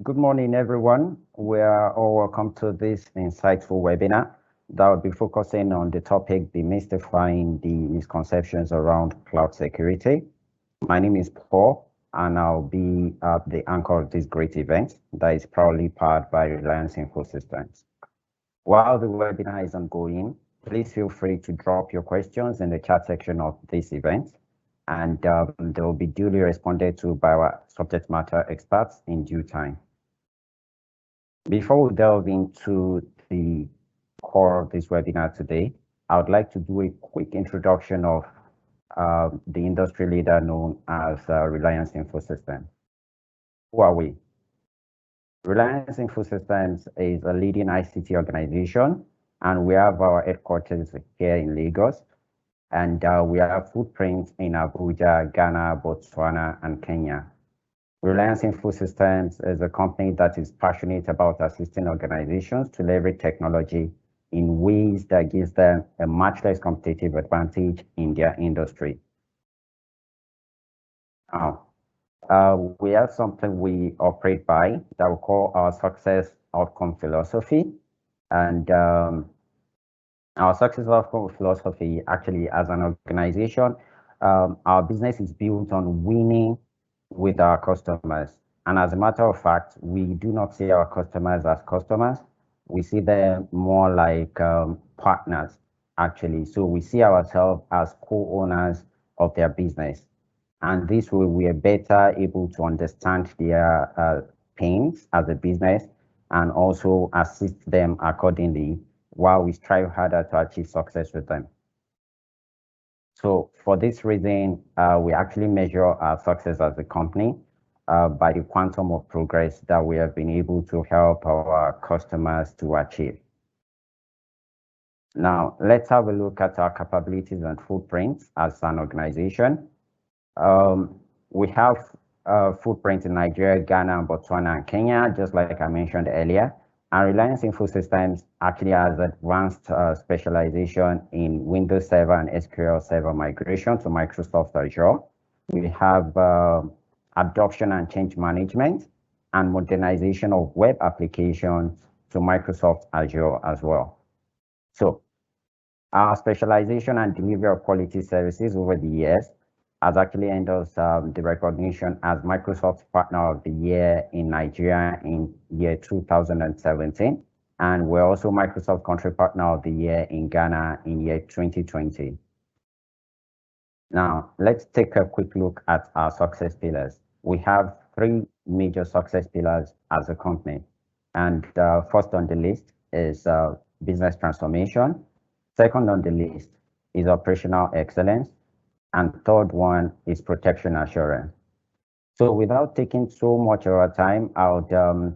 Good morning, everyone. We are all welcome to this insightful webinar that will be focusing on the topic demystifying the misconceptions around cloud security. My name is Paul, and I'll be the anchor of this great event that is proudly powered by Reliance Infosystems. While the webinar is ongoing, please feel free to drop your questions in the chat section of this event, and they will be duly responded to by our subject matter experts in due time. Before we delve into the core of this webinar today, I would like to do a quick introduction of the industry leader known as Reliance Infosystems. Who are we? Reliance Infosystems is a leading ICT organization, and we have our headquarters here in Lagos, and we have footprints in Abuja, Ghana, Botswana, and Kenya. Reliance Infosystems is a company that is passionate about assisting organizations to leverage technology in ways that gives them a much less competitive advantage in their industry. Now, we have something we operate by that we call our success outcome philosophy. And our success outcome philosophy, actually, as an organization, our business is built on winning with our customers. And as a matter of fact, we do not see our customers as customers. We see them more like partners, actually. So we see ourselves as co-owners of their business. And this way we are better able to understand their pains as a business and also assist them accordingly while we strive harder to achieve success with them. So for this reason, we actually measure our success as a company by the quantum of progress that we have been able to help our customers to achieve. Now, let's have a look at our capabilities and footprints as an organization. We have footprints in Nigeria, Ghana, Botswana, and Kenya, just like I mentioned earlier. And Reliance Infosystems actually has advanced specialization in Windows Server and SQL Server migration to Microsoft Azure. We have adoption and change management and modernization of web applications to Microsoft Azure as well. So our specialization and delivery of quality services over the years has actually earned us the recognition as Microsoft Partner of the Year in Nigeria in year 2017. And we're also Microsoft Country Partner of the Year in Ghana in year 2020. Now, let's take a quick look at our success pillars. We have three major success pillars as a company. And first on the list is business transformation. Second on the list is operational excellence. And third one is protection assurance. So without taking so much of our time, I'll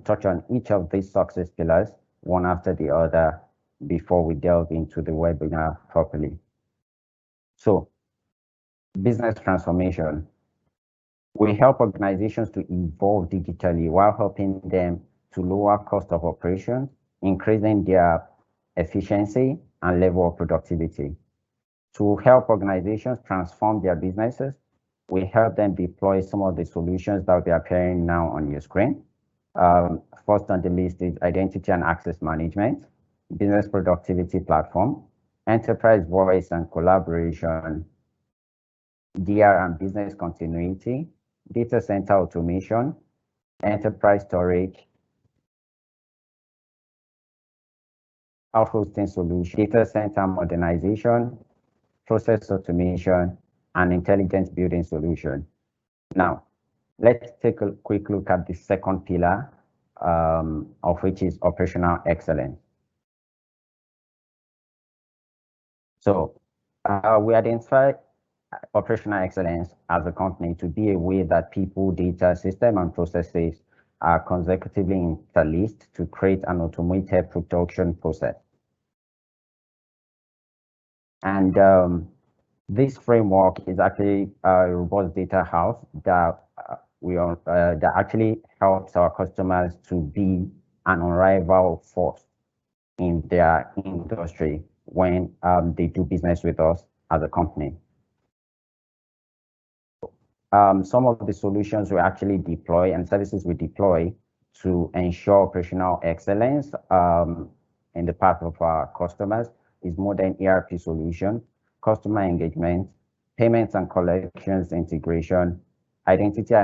touch on each of these success pillars, one after the other, before we delve into the webinar properly. So business transformation. We help organizations to evolve digitally while helping them to lower cost of operations, increasing their efficiency and level of productivity. To help organizations transform their businesses, we help them deploy some of the solutions that will be appearing now on your screen. First on the list is identity and access management, business productivity platform, enterprise voice and collaboration, DR and business continuity, data center automation, enterprise storage, cloud hosting solution, data center modernization, process automation, and intelligent building solution. Now, let's take a quick look at the second pillar, of which is operational excellence. So we identify operational excellence as a company to be a way that people, data, system, and processes are consecutively interlaced to create an automated production process. And this framework is actually a robust data house that that actually helps our customers to be an unrivaled force in their industry when they do business with us as a company. Some of the solutions we actually deploy and services we deploy to ensure operational excellence in the path of our customers is modern ERP solution, customer engagement, payments and collections integration, identity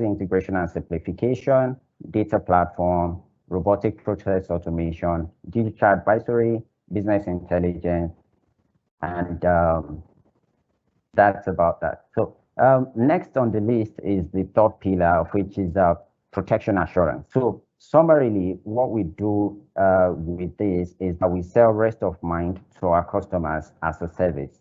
integration and simplification, data platform, robotic process automation, digital advisory, business intelligence, and that's about that. So next on the list is the third pillar, which is protection assurance. So summarily, what we do with this is that we sell rest of mind to our customers as a service.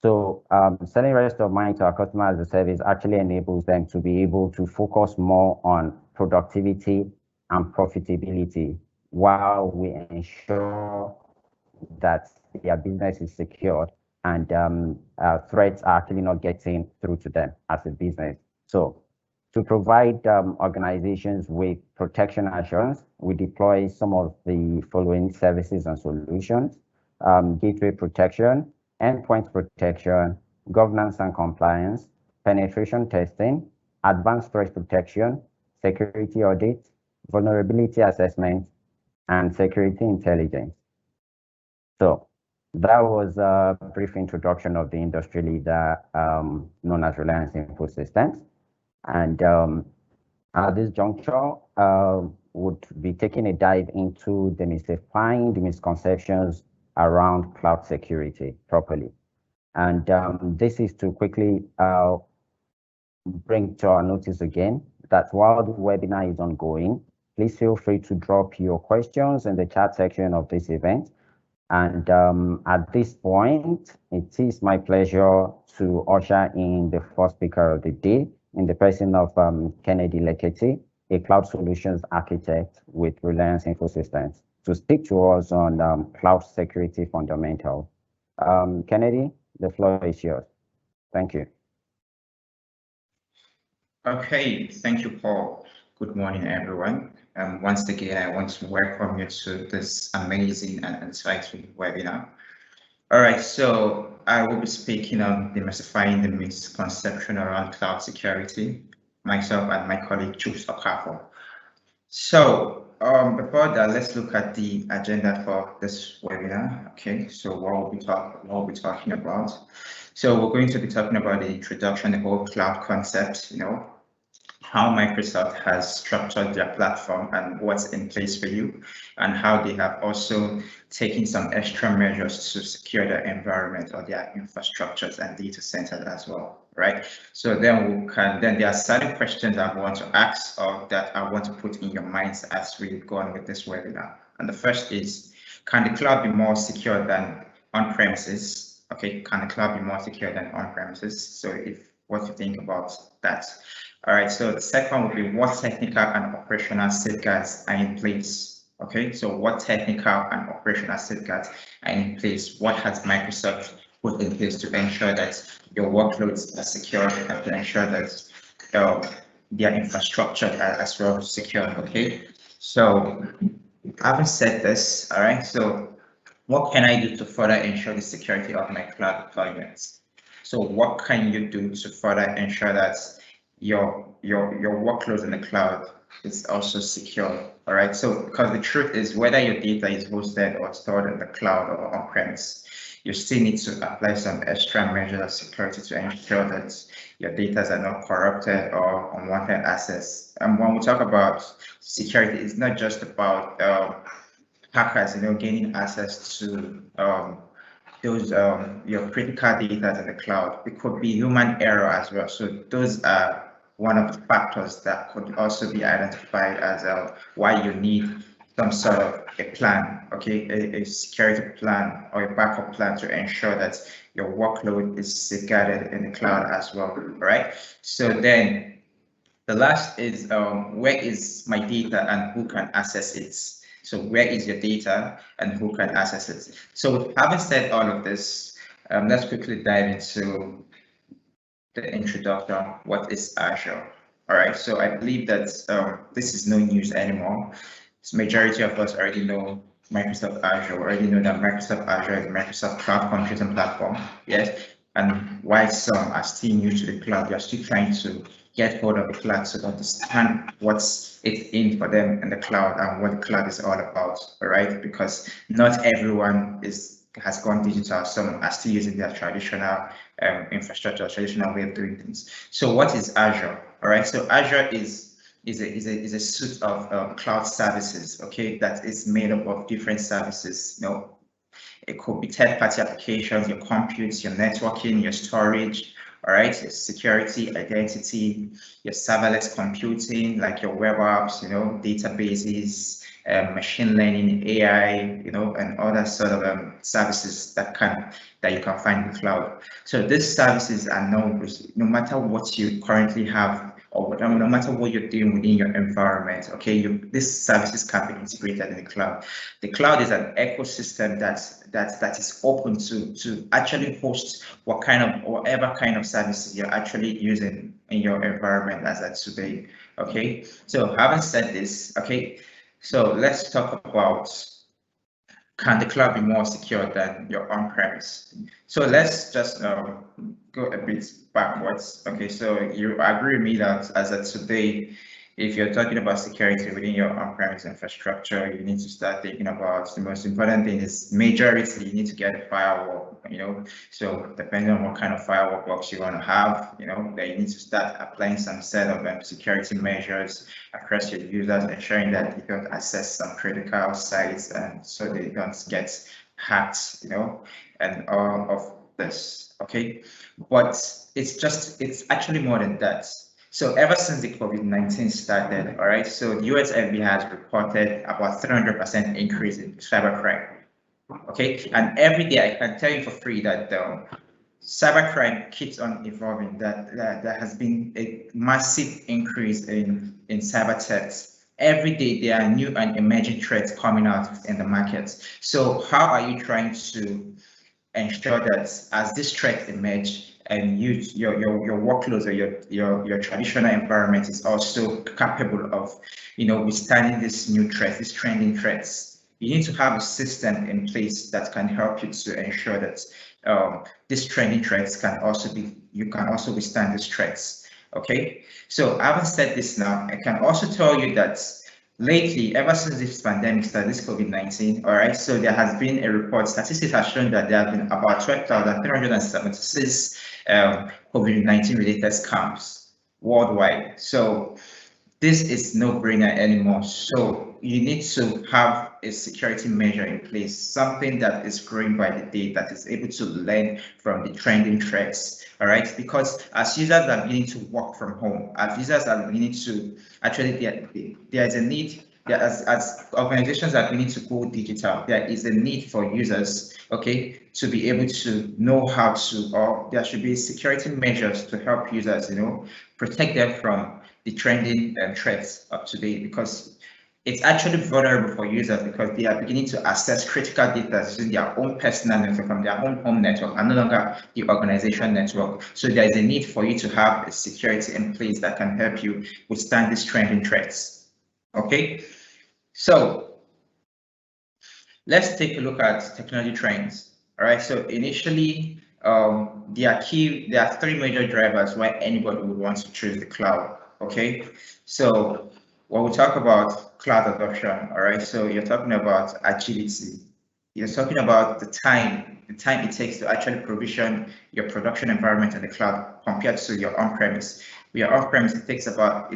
So selling rest of mind to our customers as a service actually enables them to be able to focus more on productivity and profitability while we ensure that their business is secured and threats are actually not getting through to them as a business. So to provide organizations with protection assurance, we deploy some of the following services and solutions: gateway protection, endpoint protection, governance and compliance, penetration testing, advanced threat protection, security audit, vulnerability assessment, and security intelligence. So that was a brief introduction of the industry leader known as Reliance Infosystems. And at this juncture, would be taking a dive into demystifying the misconceptions around cloud security properly. And this is to quickly bring to our notice again that while the webinar is ongoing, please feel free to drop your questions in the chat section of this event. And at this point, it is my pleasure to usher in the first speaker of the day in the person of Kennedy Lekete, a cloud solutions architect with Reliance Infosystems, to speak to us on cloud security fundamentals. Kennedy, the floor is yours. Thank you. Okay, thank you, Paul. Good morning, everyone. Once again, I want to welcome you to this amazing and insightful webinar. All right, so I will be speaking on demystifying the misconception around cloud security, myself and my colleague, Chus Okafo. So before that, let's look at the agenda for this webinar. Okay, so what we'll be talking about. So we're going to be talking about the introduction, the whole cloud concept, how Microsoft has structured their platform and what's in place for you, and how they have also taken some extra measures to secure their environment or their infrastructures and data centers as well, right? So then there are certain questions I want to ask or that I want to put in your minds as we go on with this webinar. And the first is, can the cloud be more secure than on-premises? Okay, can the cloud be more secure than on-premises? So what you think about that? All right, so the second would be, what technical and operational safeguards are in place? Okay, so what technical and operational safeguards are in place? What has Microsoft put in place to ensure that your workloads are secure and to ensure that their infrastructure are as well secure? Okay, so having said this, all right, so what can I do to further ensure the security of my cloud deployments? So what can you do to further ensure that your workloads in the cloud is also secure? All right, so because the truth is, whether your data is hosted or stored in the cloud or on-premise, you still need to apply some extra measures of security to ensure that your data are not corrupted or unwanted access. And when we talk about security, it's not just about hackers, gaining access to those your critical data in the cloud. It could be human error as well. So those are one of the factors that could also be identified as why you need some sort of a plan, okay, a security plan or a backup plan to ensure that your workload is safeguarded in the cloud as well, right? So then the last is, where is my data and who can access it? So where is your data and who can access it? So having said all of this, let's quickly dive into the introduction. What is Azure? All right, so I believe that this is no news anymore. The majority of us already know Microsoft Azure. We already know that Microsoft Azure is a Microsoft cloud computing platform, yes. And while some are still new to the cloud, they're still trying to get hold of the cloud, to understand what's it's in for them in the cloud and what the cloud is all about, all right? Because not everyone has gone digital. Some are still using their traditional infrastructure, traditional way of doing things. So what is Azure? All right, so Azure is a suite of cloud services, okay, that is made up of different services. You know, it could be third-party applications, your compute, your networking, your storage, all right, your security, identity, your serverless computing, like your web apps, you know, databases, machine learning, AI, you know, and other sort of services that you can find in the cloud. So these services are known, no matter what you currently have, or no matter what you're doing within your environment, okay, these services can be integrated in the cloud. The cloud is an ecosystem that is open to actually host whatever kind of services you're actually using in your environment as of today. Okay, so having said this, okay, so let's talk about, can the cloud be more secure than your on-premise? So let's just go a bit backwards. Okay, so you agree with me that as of today, if you're talking about security within your on-premise infrastructure, you need to start thinking about the most important thing is majority, you need to get a firewall, you know. So depending on what kind of firewall box you want to have, you know, then you need to start applying some set of security measures across your users, ensuring that you don't access some critical sites and so they don't get hacked, you know, and all of this, okay? But it's actually more than that. So ever since the COVID-19 started, all right, so the US FBI has reported about 300% increase in cybercrime. Okay, and every day I can tell you for free that cybercrime keeps on evolving, that there has been a massive increase in cyber threats. Every day there are new and emerging threats coming out in the market. So how are you trying to ensure that as this threat emerge, and your workloads or your traditional environment is also capable of, you know, withstanding these new threats, these trending threats? You need to have a system in place that can help you to ensure that these trending threats can also withstand these threats. Okay, so having said this now, I can also tell you that lately, ever since this pandemic started, this COVID-19, all right, so there has been a report, statistics have shown that there have been about 12,376 COVID-19 related scams worldwide. So this is no brainer anymore. So you need to have a security measure in place, something that is growing by the day, that is able to learn from the trending threats. All right, because as users are beginning to work from home, as users are beginning to actually, there's a need. As organizations are beginning to go digital, there is a need for users, okay, to be able to know how to, or there should be security measures to help users, you know, protect them from the trending threats up to date, because it's actually vulnerable for users because they are beginning to access critical data using their own personal network from their own home network and no longer the organization network. So there is a need for you to have a security in place that can help you withstand these trending threats. Okay, so let's take a look at technology trends. All right, so initially, there are three major drivers why anybody would want to choose the cloud. Okay, so when we talk about cloud adoption, all right, so you're talking about agility. You're talking about the time it takes to actually provision your production environment in the cloud compared to your on-premise. Your on-premise, it takes about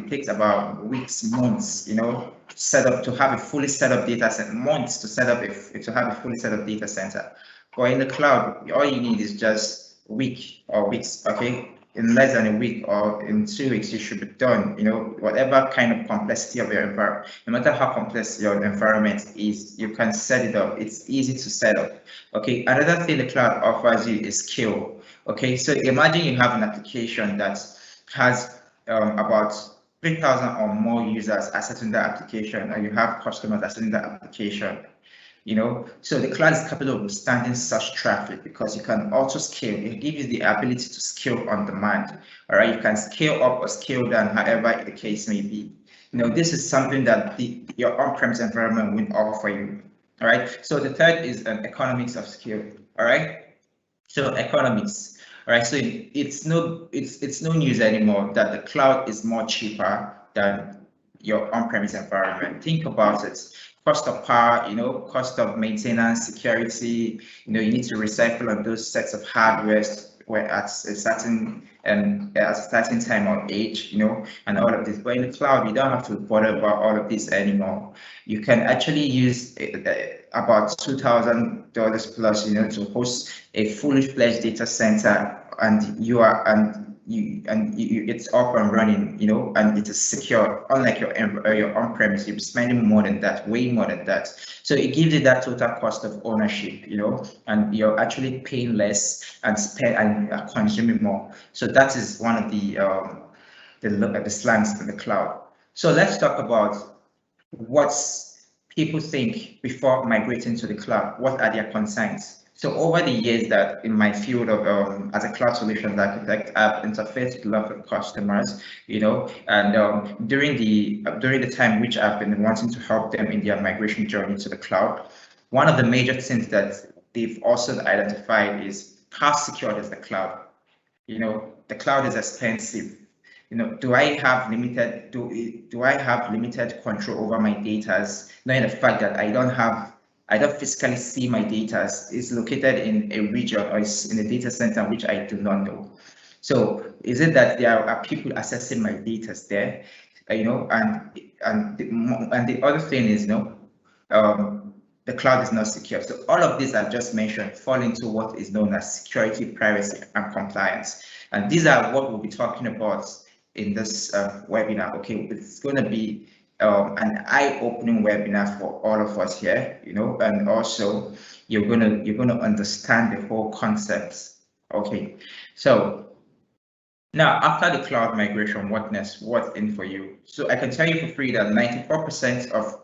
weeks, months, you know, to have a fully set up data center, months to have a fully set up data center. But in the cloud, all you need is just a week or weeks, okay? In less than a week or in 2 weeks, you should be done. You know, whatever kind of complexity of your environment, no matter how complex your environment is, you can set it up. It's easy to set up. Okay, another thing the cloud offers you is scale. Okay, so imagine you have an application that has about 3,000 or more users accessing that application, and you have customers accessing that application. You know, so the cloud is capable of withstanding such traffic because you can auto scale. It gives you the ability to scale on demand. All right, you can scale up or scale down, however the case may be. You know, this is something that your on-premise environment will offer you. All right, so the third is economics of scale. All right, so economics. All right, so it's no news anymore that the cloud is more cheaper than your on-premise environment. Think about it. Cost of power, cost of maintenance, security, you need to recycle on those sets of hardware where at a certain time or age, and all of this. But in the cloud, you don't have to bother about all of this anymore. You can actually use about $2,000 plus, to host a fully fledged data center, and it's up and running, and it is secure. Unlike your on-premise, you're spending more than that, way more than that. So it gives you that total cost of ownership, and you're actually paying less and consuming more. So that is one of the slangs in the cloud. So let's talk about what people think before migrating to the cloud. What are their concerns? So over the years that in my field of as a cloud solutions architect, I've interfaced with a lot of customers, and during the time which I've been wanting to help them in their migration journey to the cloud, one of the major things that they've also identified is how secure is the cloud. The cloud is expensive. Do I have limited control over my data, knowing the fact that I don't physically see my data? It's located in a region or it's in a data center which I do not know. So is it that there are people accessing my data there? And the other thing is, the cloud is not secure. So all of these I've just mentioned fall into what is known as security, privacy, and compliance. And these are what we'll be talking about in this webinar. Okay, it's going to be an eye-opening webinar for all of us here, and also you're gonna understand the whole concept. Okay, so now after the cloud migration, what's in for you? So I can tell you for free that 94% of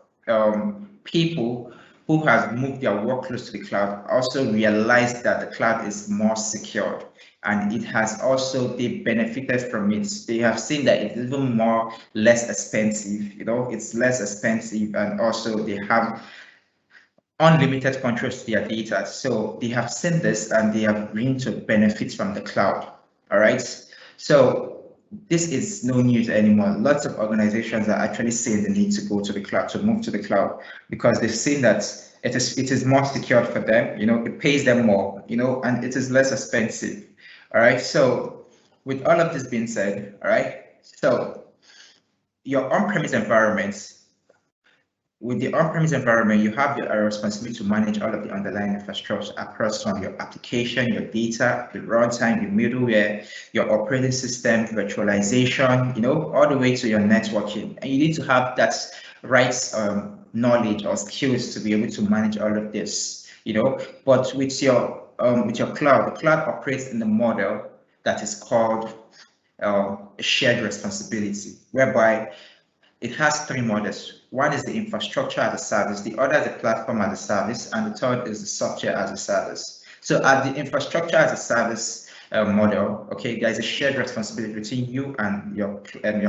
people who have moved their workloads to the cloud also realized that the cloud is more secure, and it has also, they benefited from it. They have seen that it's even less expensive, it's less expensive, and also they have unlimited control to their data. So they have seen this and they are going to benefit from the cloud. All right. So this is no news anymore. Lots of organizations are actually saying the need to go to the cloud, to move to the cloud, because they've seen that it is more secure for them. It pays them more, and it is less expensive. All right. So with all of this being said, all right. So your on-premise environments. With the on-premise environment, you have your responsibility to manage all of the underlying infrastructure across from your application, your data, the runtime, your middleware, your operating system, virtualization, all the way to your networking. And you need to have that right knowledge or skills to be able to manage all of this, But with your cloud, the cloud operates in the model that is called a shared responsibility, whereby it has three models. One is the infrastructure as a service, the other is the platform as a service, and the third is the software as a service. So at the infrastructure as a service model, okay, there's a shared responsibility between you and your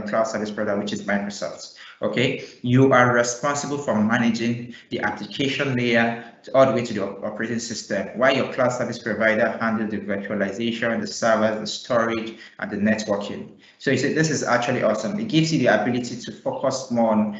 cloud service provider, which is Microsoft. Okay, you are responsible for managing the application layer all the way to the operating system, while your cloud service provider handles the virtualization, the servers, the storage, and the networking. So you see, this is actually awesome. It gives you the ability to focus more on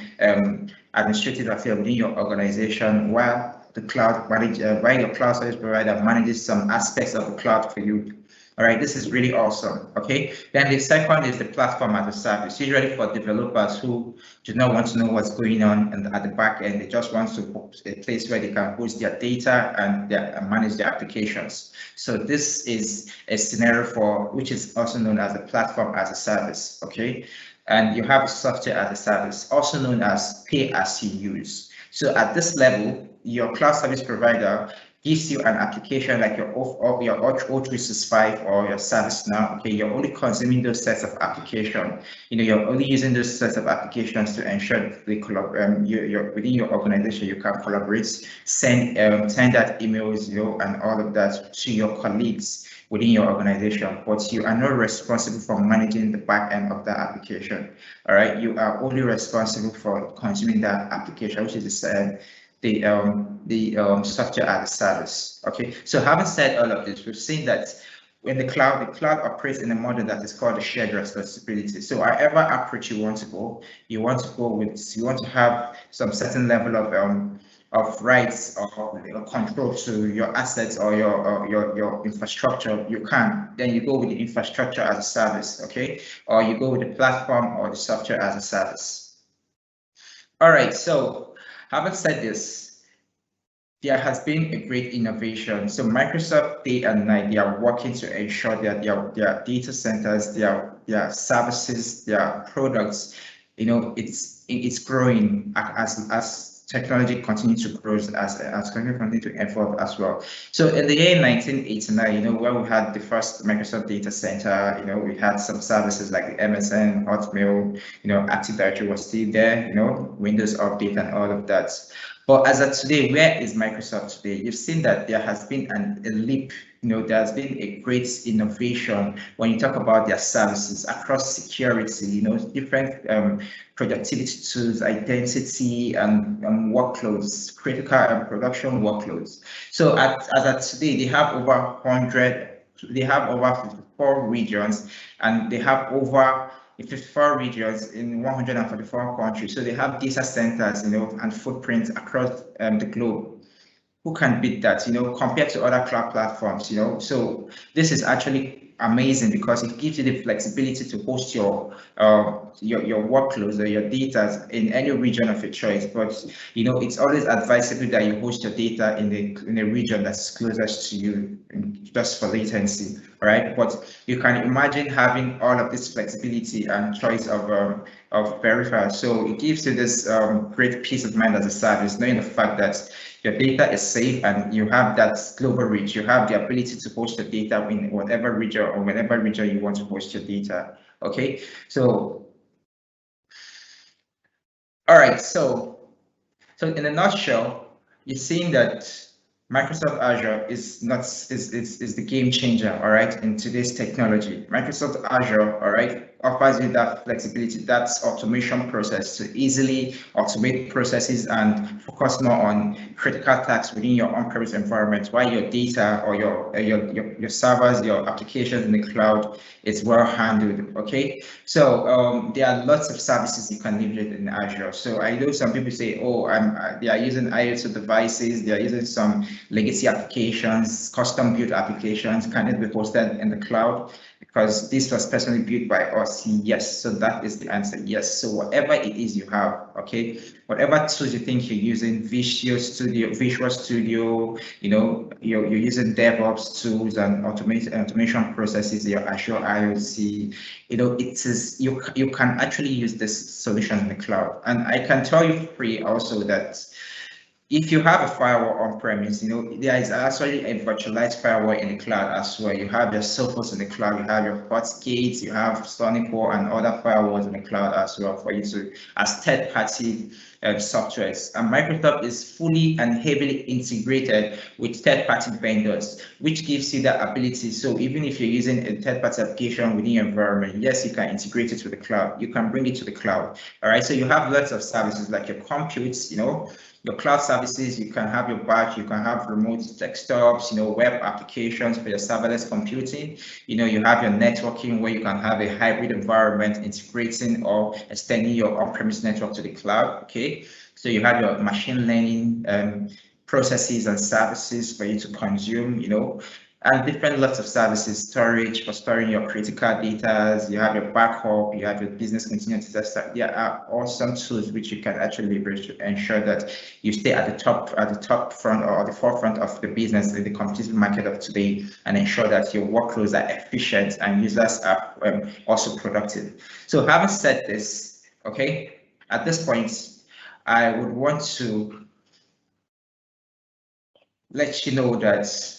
administrative affairs within your organization, while your cloud service provider manages some aspects of the cloud for you. All right, this is really awesome. Okay, then the second is the platform as a service, usually for developers who do not want to know what's going on at the back end. They just want to put a place where they can host their data and manage their applications. So this is a scenario which is also known as the platform as a service. Okay, and you have software as a service, also known as pay as you use. So at this level, your cloud service provider gives you an application like your O365 or your ServiceNow. Okay, you're only consuming those sets of applications. You're only using those sets of applications to ensure that within your organization you can collaborate, send out emails, and all of that to your colleagues within your organization. But you are not responsible for managing the back end of that application. All right, you are only responsible for consuming that application, which is the software as a service. Okay, so having said all of this, we've seen that in the cloud operates in a model that is called a shared responsibility. So however approach you want to go, you want to have some certain level of rights or control to your assets or your infrastructure, you can. Then you go with the infrastructure as a service, okay? Or you go with the platform or the software as a service. All right, so having said this, there has been a great innovation. So Microsoft day and night, they are working to ensure that their data centers, their services, their products, it's growing as technology continues to grow, as technology continues to evolve as well. So in the year 1989, when we had the first Microsoft data center, we had some services like the MSN, Hotmail, Active Directory was still there, Windows Update and all of that. But as of today, where is Microsoft today? You've seen that there has been a leap. There has been a great innovation when you talk about their services across security, different productivity tools, identity, and workloads, critical and production workloads. So as of today, they have over 100, they have over 54 regions, and they have over 54 regions in 144 countries. So they have data centers, and footprints across the globe. Who can beat that, compared to other cloud platforms, So this is actually amazing because it gives you the flexibility to host your workloads or your data in any region of your choice. But it's always advisable that you host your data in a region that's closest to you, just for latency, right? But you can imagine having all of this flexibility and choice of verifiers. So it gives you this great peace of mind as a service, knowing the fact that your data is safe and you have that global reach. You have the ability to host your data in whatever region or whenever region you want to host your data. Okay, so all right, so in a nutshell, you're seeing that Microsoft Azure is the game changer, all right, in today's technology. Microsoft Azure, all right, offers you that flexibility, that's automation process to easily automate processes and focus more on critical tasks within your on-premise environment, while your data or your servers, your applications in the cloud is well handled. Okay, so there are lots of services you can leverage in Azure. So I know some people say, oh, they are using IoT devices, they are using some legacy applications, custom built applications. Can it be hosted in the cloud? Because this was personally built by us. Yes, so that is the answer. Yes, so whatever it is you have, okay, whatever tools you think you're using, Visual Studio, you're using DevOps tools and automation processes, your Azure IoT, it is you can actually use this solution in the cloud. And I can tell you free also that if you have a firewall on-premise, there is actually a virtualized firewall in the cloud as well. You have your Sophos in the cloud, you have your FortiGates, you have SoniCore and other firewalls in the cloud as well for you to, as third-party softwares. And Microsoft is fully and heavily integrated with third-party vendors, which gives you that ability. So even if you're using a third-party application within your environment, yes, you can integrate it to the cloud. You can bring it to the cloud. All right. So you have lots of services like your computes, your cloud services, you can have your batch, you can have remote desktops, web applications for your serverless computing. You have your networking where you can have a hybrid environment integrating or extending your on-premise network to the cloud. Okay, so you have your machine learning processes and services for you to consume, and different lots of services, storage for storing your critical data. You have your backup, you have your business continuity tester. There are awesome tools which you can actually leverage to ensure that you stay at the top front or the forefront of the business in the competitive market of today, and ensure that your workloads are efficient and users are also productive. So having said this, okay, at this point, I would want to let you know that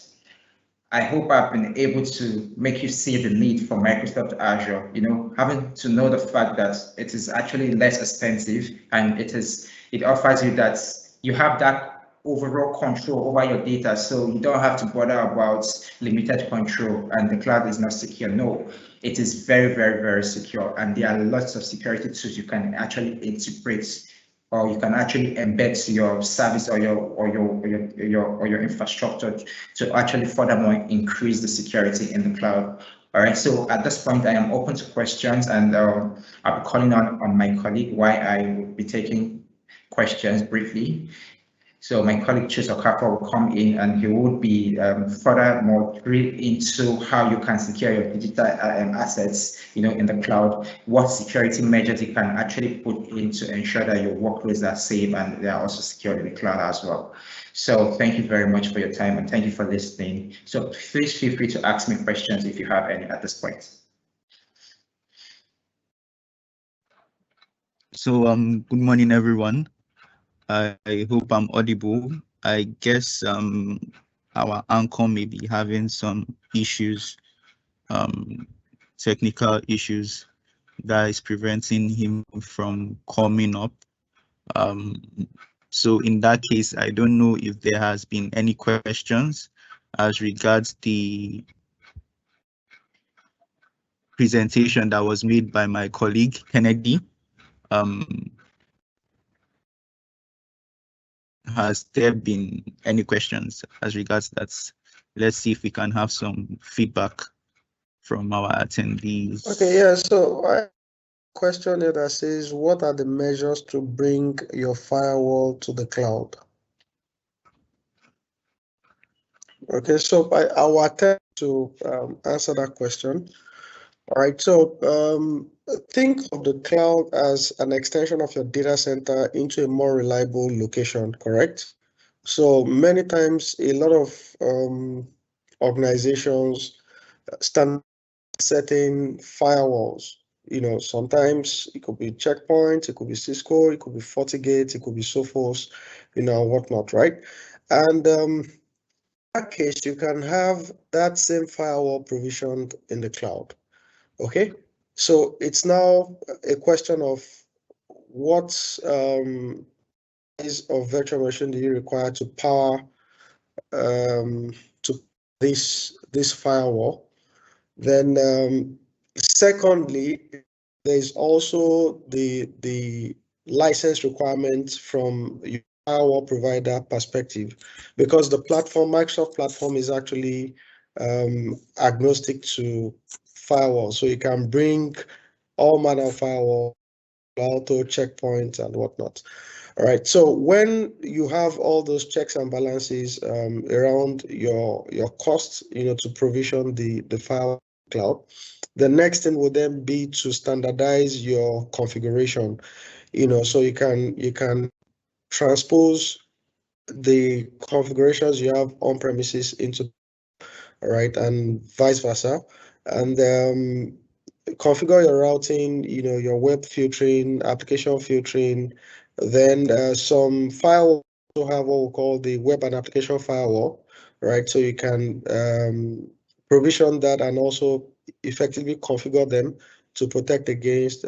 I hope I've been able to make you see the need for Microsoft Azure, having to know the fact that it is actually less expensive and it offers you that you have that overall control over your data. So you don't have to bother about limited control and the cloud is not secure. No, it is very, very, very secure. And there are lots of security tools you can actually integrate or you can actually embed your service or your infrastructure to actually furthermore increase the security in the cloud. All right, so at this point, I am open to questions, and I'll be calling on my colleague while I will be taking questions briefly. So my colleague Chisokafa will come in and he would be furthermore drill into how you can secure your digital assets, in the cloud, what security measures you can actually put in to ensure that your workloads are safe and they are also secure in the cloud as well. So thank you very much for your time and thank you for listening. So please feel free to ask me questions if you have any at this point. So good morning, everyone. I hope I'm audible. I guess our anchor may be having some issues, technical issues that is preventing him from coming up. So in that case, I don't know if there has been any questions as regards the presentation that was made by my colleague Kennedy. Has there been any questions as regards that? Let's see if we can have some feedback from our attendees. Okay, yeah, so I have a question here that says, what are the measures to bring your firewall to the cloud? Okay, so I will attempt to answer that question. All right, so think of the cloud as an extension of your data center into a more reliable location, correct? So many times, a lot of organizations stand setting firewalls. Sometimes it could be Checkpoint, it could be Cisco, it could be FortiGate, it could be Sophos, whatnot, right? And in that case, you can have that same firewall provisioned in the cloud. Okay, so it's now a question of what size of virtual machine do you require to power to this firewall. Then secondly, there's also the license requirements from your firewall provider perspective, because the platform, Microsoft platform, is actually agnostic to firewall, so you can bring all manner of firewall, auto checkpoints and whatnot. All right, so when you have all those checks and balances around your costs, to provision the firewall cloud, the next thing would then be to standardize your configuration, so you can transpose the configurations you have on premises into, all right, and vice versa, and configure your routing, your web filtering, application filtering. Then some firewall also have what we call the web and application firewall, right? So you can provision that and also effectively configure them to protect against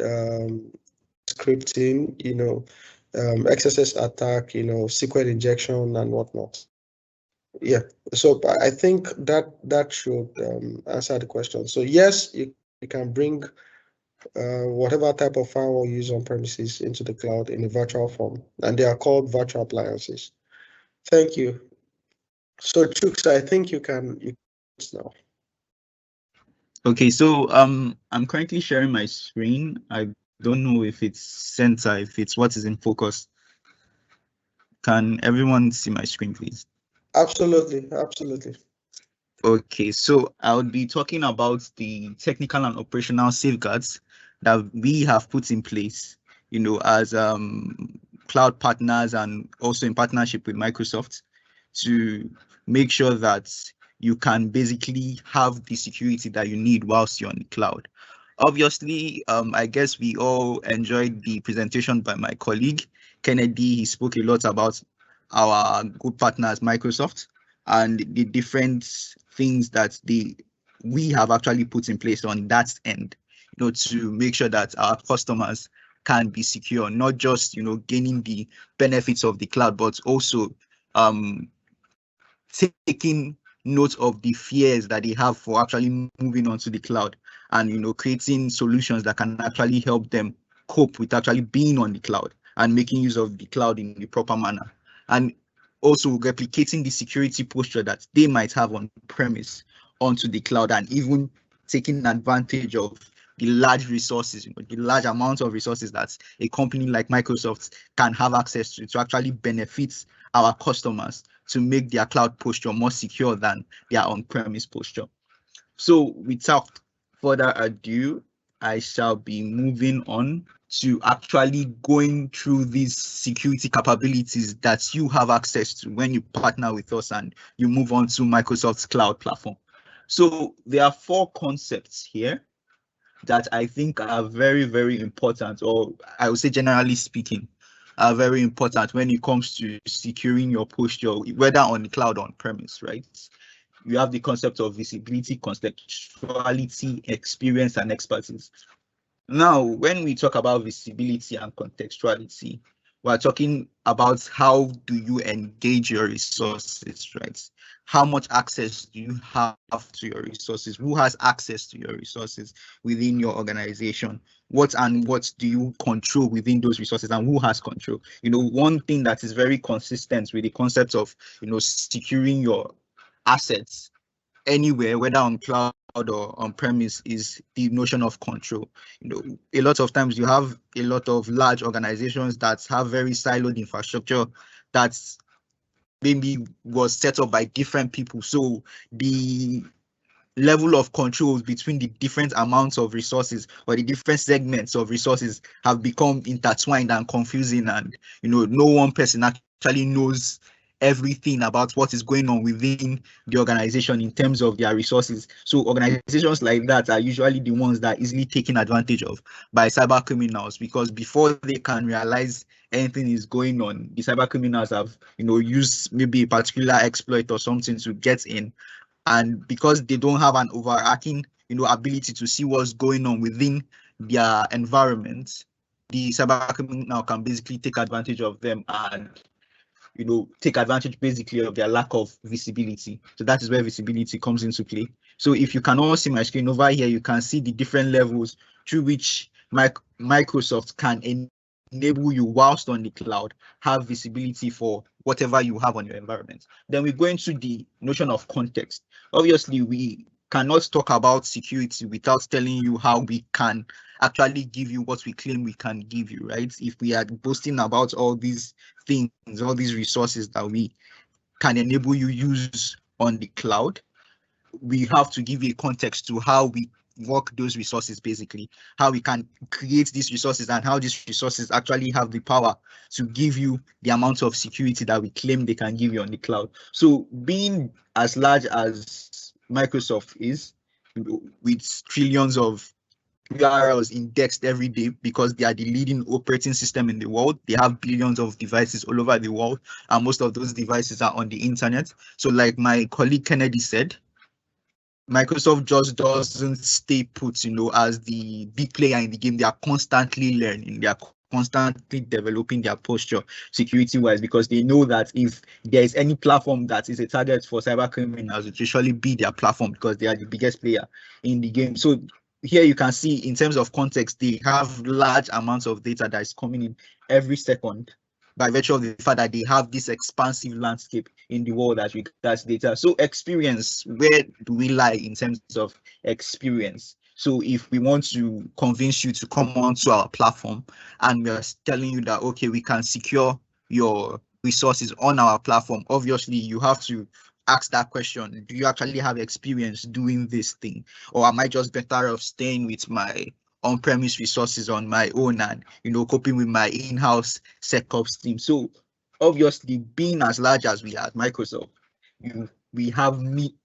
scripting, XSS attack, SQL injection and whatnot. Yeah, so I think that should answer the question. So yes, you can bring whatever type of firewall you use on premises into the cloud in a virtual form, and they are called virtual appliances. Thank you. So Chooks, I think you can now. Okay, so I'm currently sharing my screen. I don't know if it's center, if it's what is in focus. Can everyone see my screen, please? Absolutely, absolutely. Okay, so I'll be talking about the technical and operational safeguards that we have put in place, as cloud partners and also in partnership with Microsoft, to make sure that you can basically have the security that you need whilst you're on the cloud. Obviously, I guess we all enjoyed the presentation by my colleague, Kennedy. He spoke a lot about our good partners, Microsoft, and the different things that we have actually put in place on that end, to make sure that our customers can be secure, not just, gaining the benefits of the cloud, but also taking note of the fears that they have for actually moving on to the cloud, and creating solutions that can actually help them cope with actually being on the cloud and making use of the cloud in the proper manner, and also replicating the security posture that they might have on premise onto the cloud, and even taking advantage of the large resources, the large amount of resources that a company like Microsoft can have access to actually benefit our customers to make their cloud posture more secure than their on-premise posture. So without further ado, I shall be moving on to actually going through these security capabilities that you have access to when you partner with us and you move on to Microsoft's cloud platform. So there are 4 concepts here that I think are very, very important, or I would say generally speaking, are very important when it comes to securing your posture, whether on the cloud or on premise, right? You have the concept of visibility, contextuality, experience, and expertise. Now, when we talk about visibility and contextuality, we're talking about how do you engage your resources, right? How much access do you have to your resources? Who has access to your resources within your organization? What do you control within those resources, and who has control? One thing that is very consistent with the concept of, securing your assets anywhere, whether on cloud or on premise, is the notion of control. A lot of times you have a lot of large organizations that have very siloed infrastructure that maybe was set up by different people. So the level of control between the different amounts of resources or the different segments of resources have become intertwined and confusing, and no one person actually knows everything about what is going on within the organization in terms of their resources. So organizations like that are usually the ones that are easily taken advantage of by cyber criminals, because before they can realize anything is going on, the cyber criminals have used maybe a particular exploit or something to get in. And because they don't have an overarching ability to see what's going on within their environment, the cyber criminal can basically take advantage of them and take advantage basically of their lack of visibility. So that is where visibility comes into play. So if you can all see my screen over here, you can see the different levels through which Microsoft can enable you, whilst on the cloud, have visibility for whatever you have on your environment. Then we go into the notion of context. Obviously, we cannot talk about security without telling you how we can actually give you what we claim we can give you, right? If we are boasting about all these things, all these resources that we can enable you use on the cloud, we have to give a context to how we work those resources, basically, how we can create these resources and how these resources actually have the power to give you the amount of security that we claim they can give you on the cloud. So being as large as Microsoft is, with trillions of URLs indexed every day, because they are the leading operating system in the world. They have billions of devices all over the world, and most of those devices are on the internet. So like my colleague Kennedy said, Microsoft just doesn't stay put, as the big player in the game. They are constantly learning. They are constantly developing their posture security-wise, because they know that if there is any platform that is a target for cyber criminals, it will usually be their platform, because they are the biggest player in the game. So here you can see, in terms of context, they have large amounts of data that is coming in every second, by virtue of the fact that they have this expansive landscape in the world that regards data. So experience, where do we lie in terms of experience? So if we want to convince you to come onto our platform and we are telling you that, okay, we can secure your resources on our platform, obviously you have to ask that question: do you actually have experience doing this thing? Or am I just better off staying with my on-premise resources on my own and coping with my in-house SecOps team? So obviously, being as large as we are at Microsoft, we have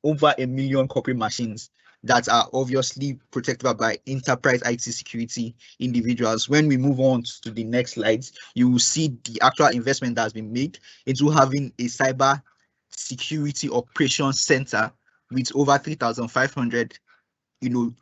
over 1 million corporate machines that are obviously protected by enterprise IT security individuals. When we move on to the next slides, you will see the actual investment that has been made into having a cyber security operations center with over 3,500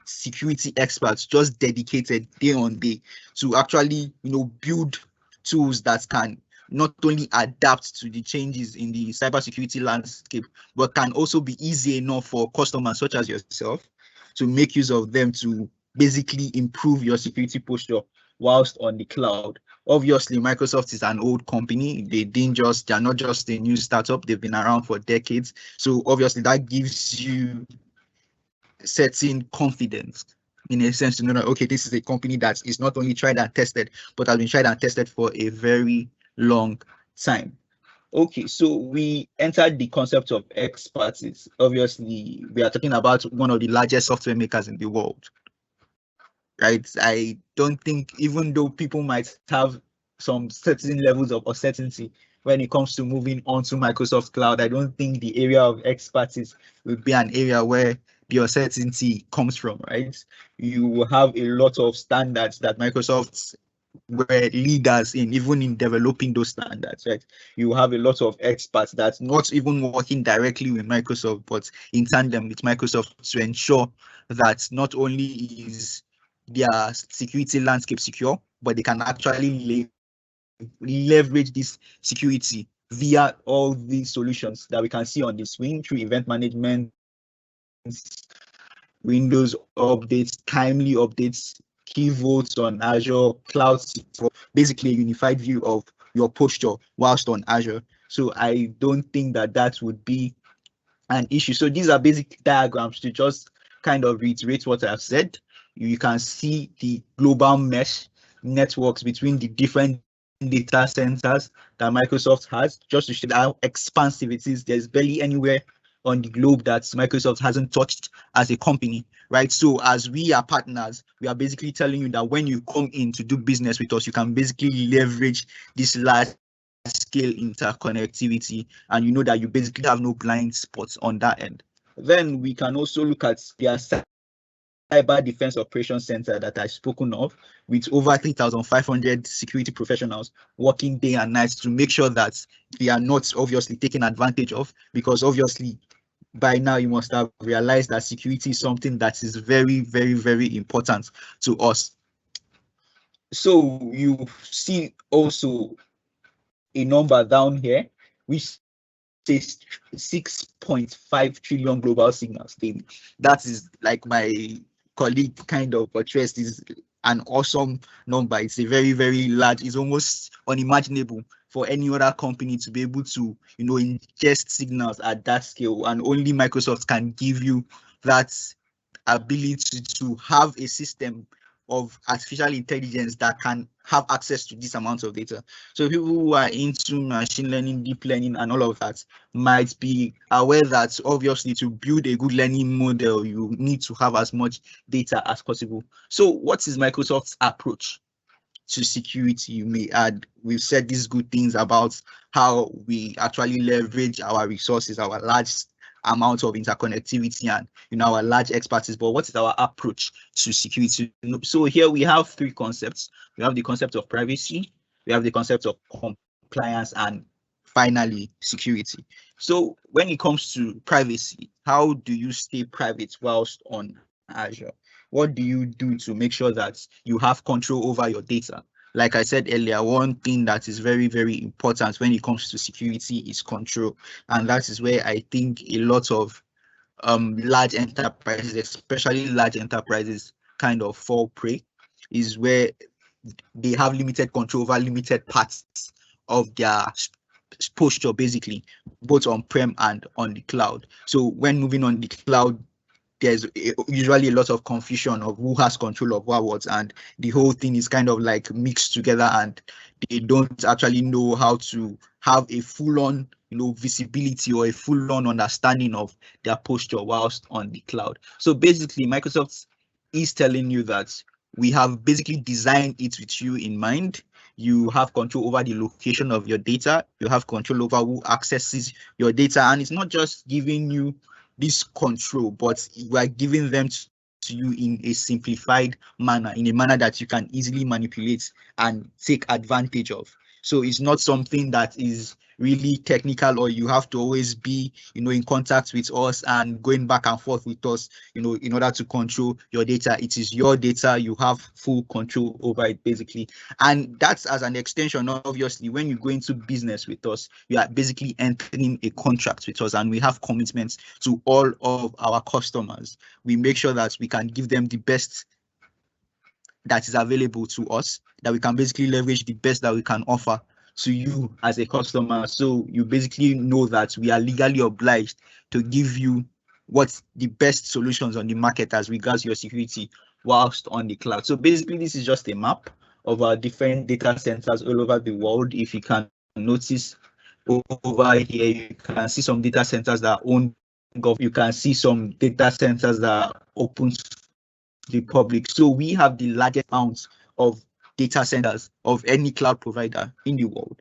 security experts just dedicated day on day to actually build tools that can not only adapt to the changes in the cybersecurity landscape, but can also be easy enough for customers such as yourself to make use of them to basically improve your security posture whilst on the cloud. Obviously, Microsoft is an old company. They're not just a new startup. They've been around for decades. So obviously that gives you certain confidence in a sense to know that, okay, this is a company that is not only tried and tested, but has been tried and tested for a very long time. Okay, so we entered the concept of expertise. Obviously, we are talking about one of the largest software makers in the world, right? I don't think, even though people might have some certain levels of uncertainty when it comes to moving on to Microsoft Cloud, I don't think the area of expertise will be an area where the uncertainty comes from, right? You will have a lot of standards that Microsoft were leaders in, even in developing those standards, right? You have a lot of experts that's not even working directly with Microsoft, but in tandem with Microsoft to ensure that not only is their security landscape secure, but they can actually leverage this security via all these solutions that we can see on the screen through event management, Windows updates, timely updates, key vaults on Azure, cloud, basically a unified view of your posture whilst on Azure. So I don't think that that would be an issue. So these are basic diagrams to just kind of reiterate what I've said. You can see the global mesh networks between the different data centers that Microsoft has, just to show how expansive it is. There's barely anywhere on the globe that Microsoft hasn't touched as a company, right? So as we are partners, we are basically telling you that when you come in to do business with us, you can basically leverage this large scale interconnectivity, and you know that you basically have no blind spots on that end. Then we can also look at their Cyber Defense Operations Center that I've spoken of, with over 3,500 security professionals working day and night to make sure that they are not obviously taken advantage of, because obviously by now you must have realized that security is something that is very, very, very important to us. So you see also a number down here, which says 6.5 trillion global signals daily. That is, like my colleague kind of addressed, is an awesome number. It's a very, very large, it's almost unimaginable for any other company to be able to, ingest signals at that scale, and only Microsoft can give you that ability to have a system of artificial intelligence that can have access to this amount of data. So people who are into machine learning, deep learning, and all of that might be aware that obviously to build a good learning model, you need to have as much data as possible. So what is Microsoft's approach to security? You may add, we've said these good things about how we actually leverage our resources, our large amount of interconnectivity, and our large expertise, but what is our approach to security? So here we have three concepts. We have the concept of privacy, we have the concept of compliance, and finally security. So when it comes to privacy, how do you stay private whilst on Azure? What do you do to make sure that you have control over your data? Like I said earlier, one thing that is very, very important when it comes to security is control. And that is where I think a lot of large enterprises, especially large enterprises, kind of fall prey, is where they have limited control over limited parts of their posture, basically, both on-prem and on the cloud. So when moving on the cloud, there's usually a lot of confusion of who has control of what, and the whole thing is kind of like mixed together, and they don't actually know how to have a full-on visibility or a full-on understanding of their posture whilst on the cloud. So basically, Microsoft is telling you that we have basically designed it with you in mind. You have control over the location of your data, you have control over who accesses your data, and it's not just giving you this control, but we are giving them to you in a simplified manner, in a manner that you can easily manipulate and take advantage of. So it's not something that is really technical, or you have to always be, in contact with us and going back and forth with us, in order to control your data. It is your data, you have full control over it, basically. And that's as an extension, obviously, when you go into business with us, you are basically entering a contract with us, and we have commitments to all of our customers. We make sure that we can give them the best that is available to us, that we can basically leverage the best that we can offer to you as a customer. So you basically know that we are legally obliged to give you what's the best solutions on the market as regards your security whilst on the cloud. So basically, this is just a map of our different data centers all over the world. If you can notice over here, you can see some data centers that are owned. You can see some data centers that are open to the public. So we have the largest amount of data centers of any cloud provider in the world,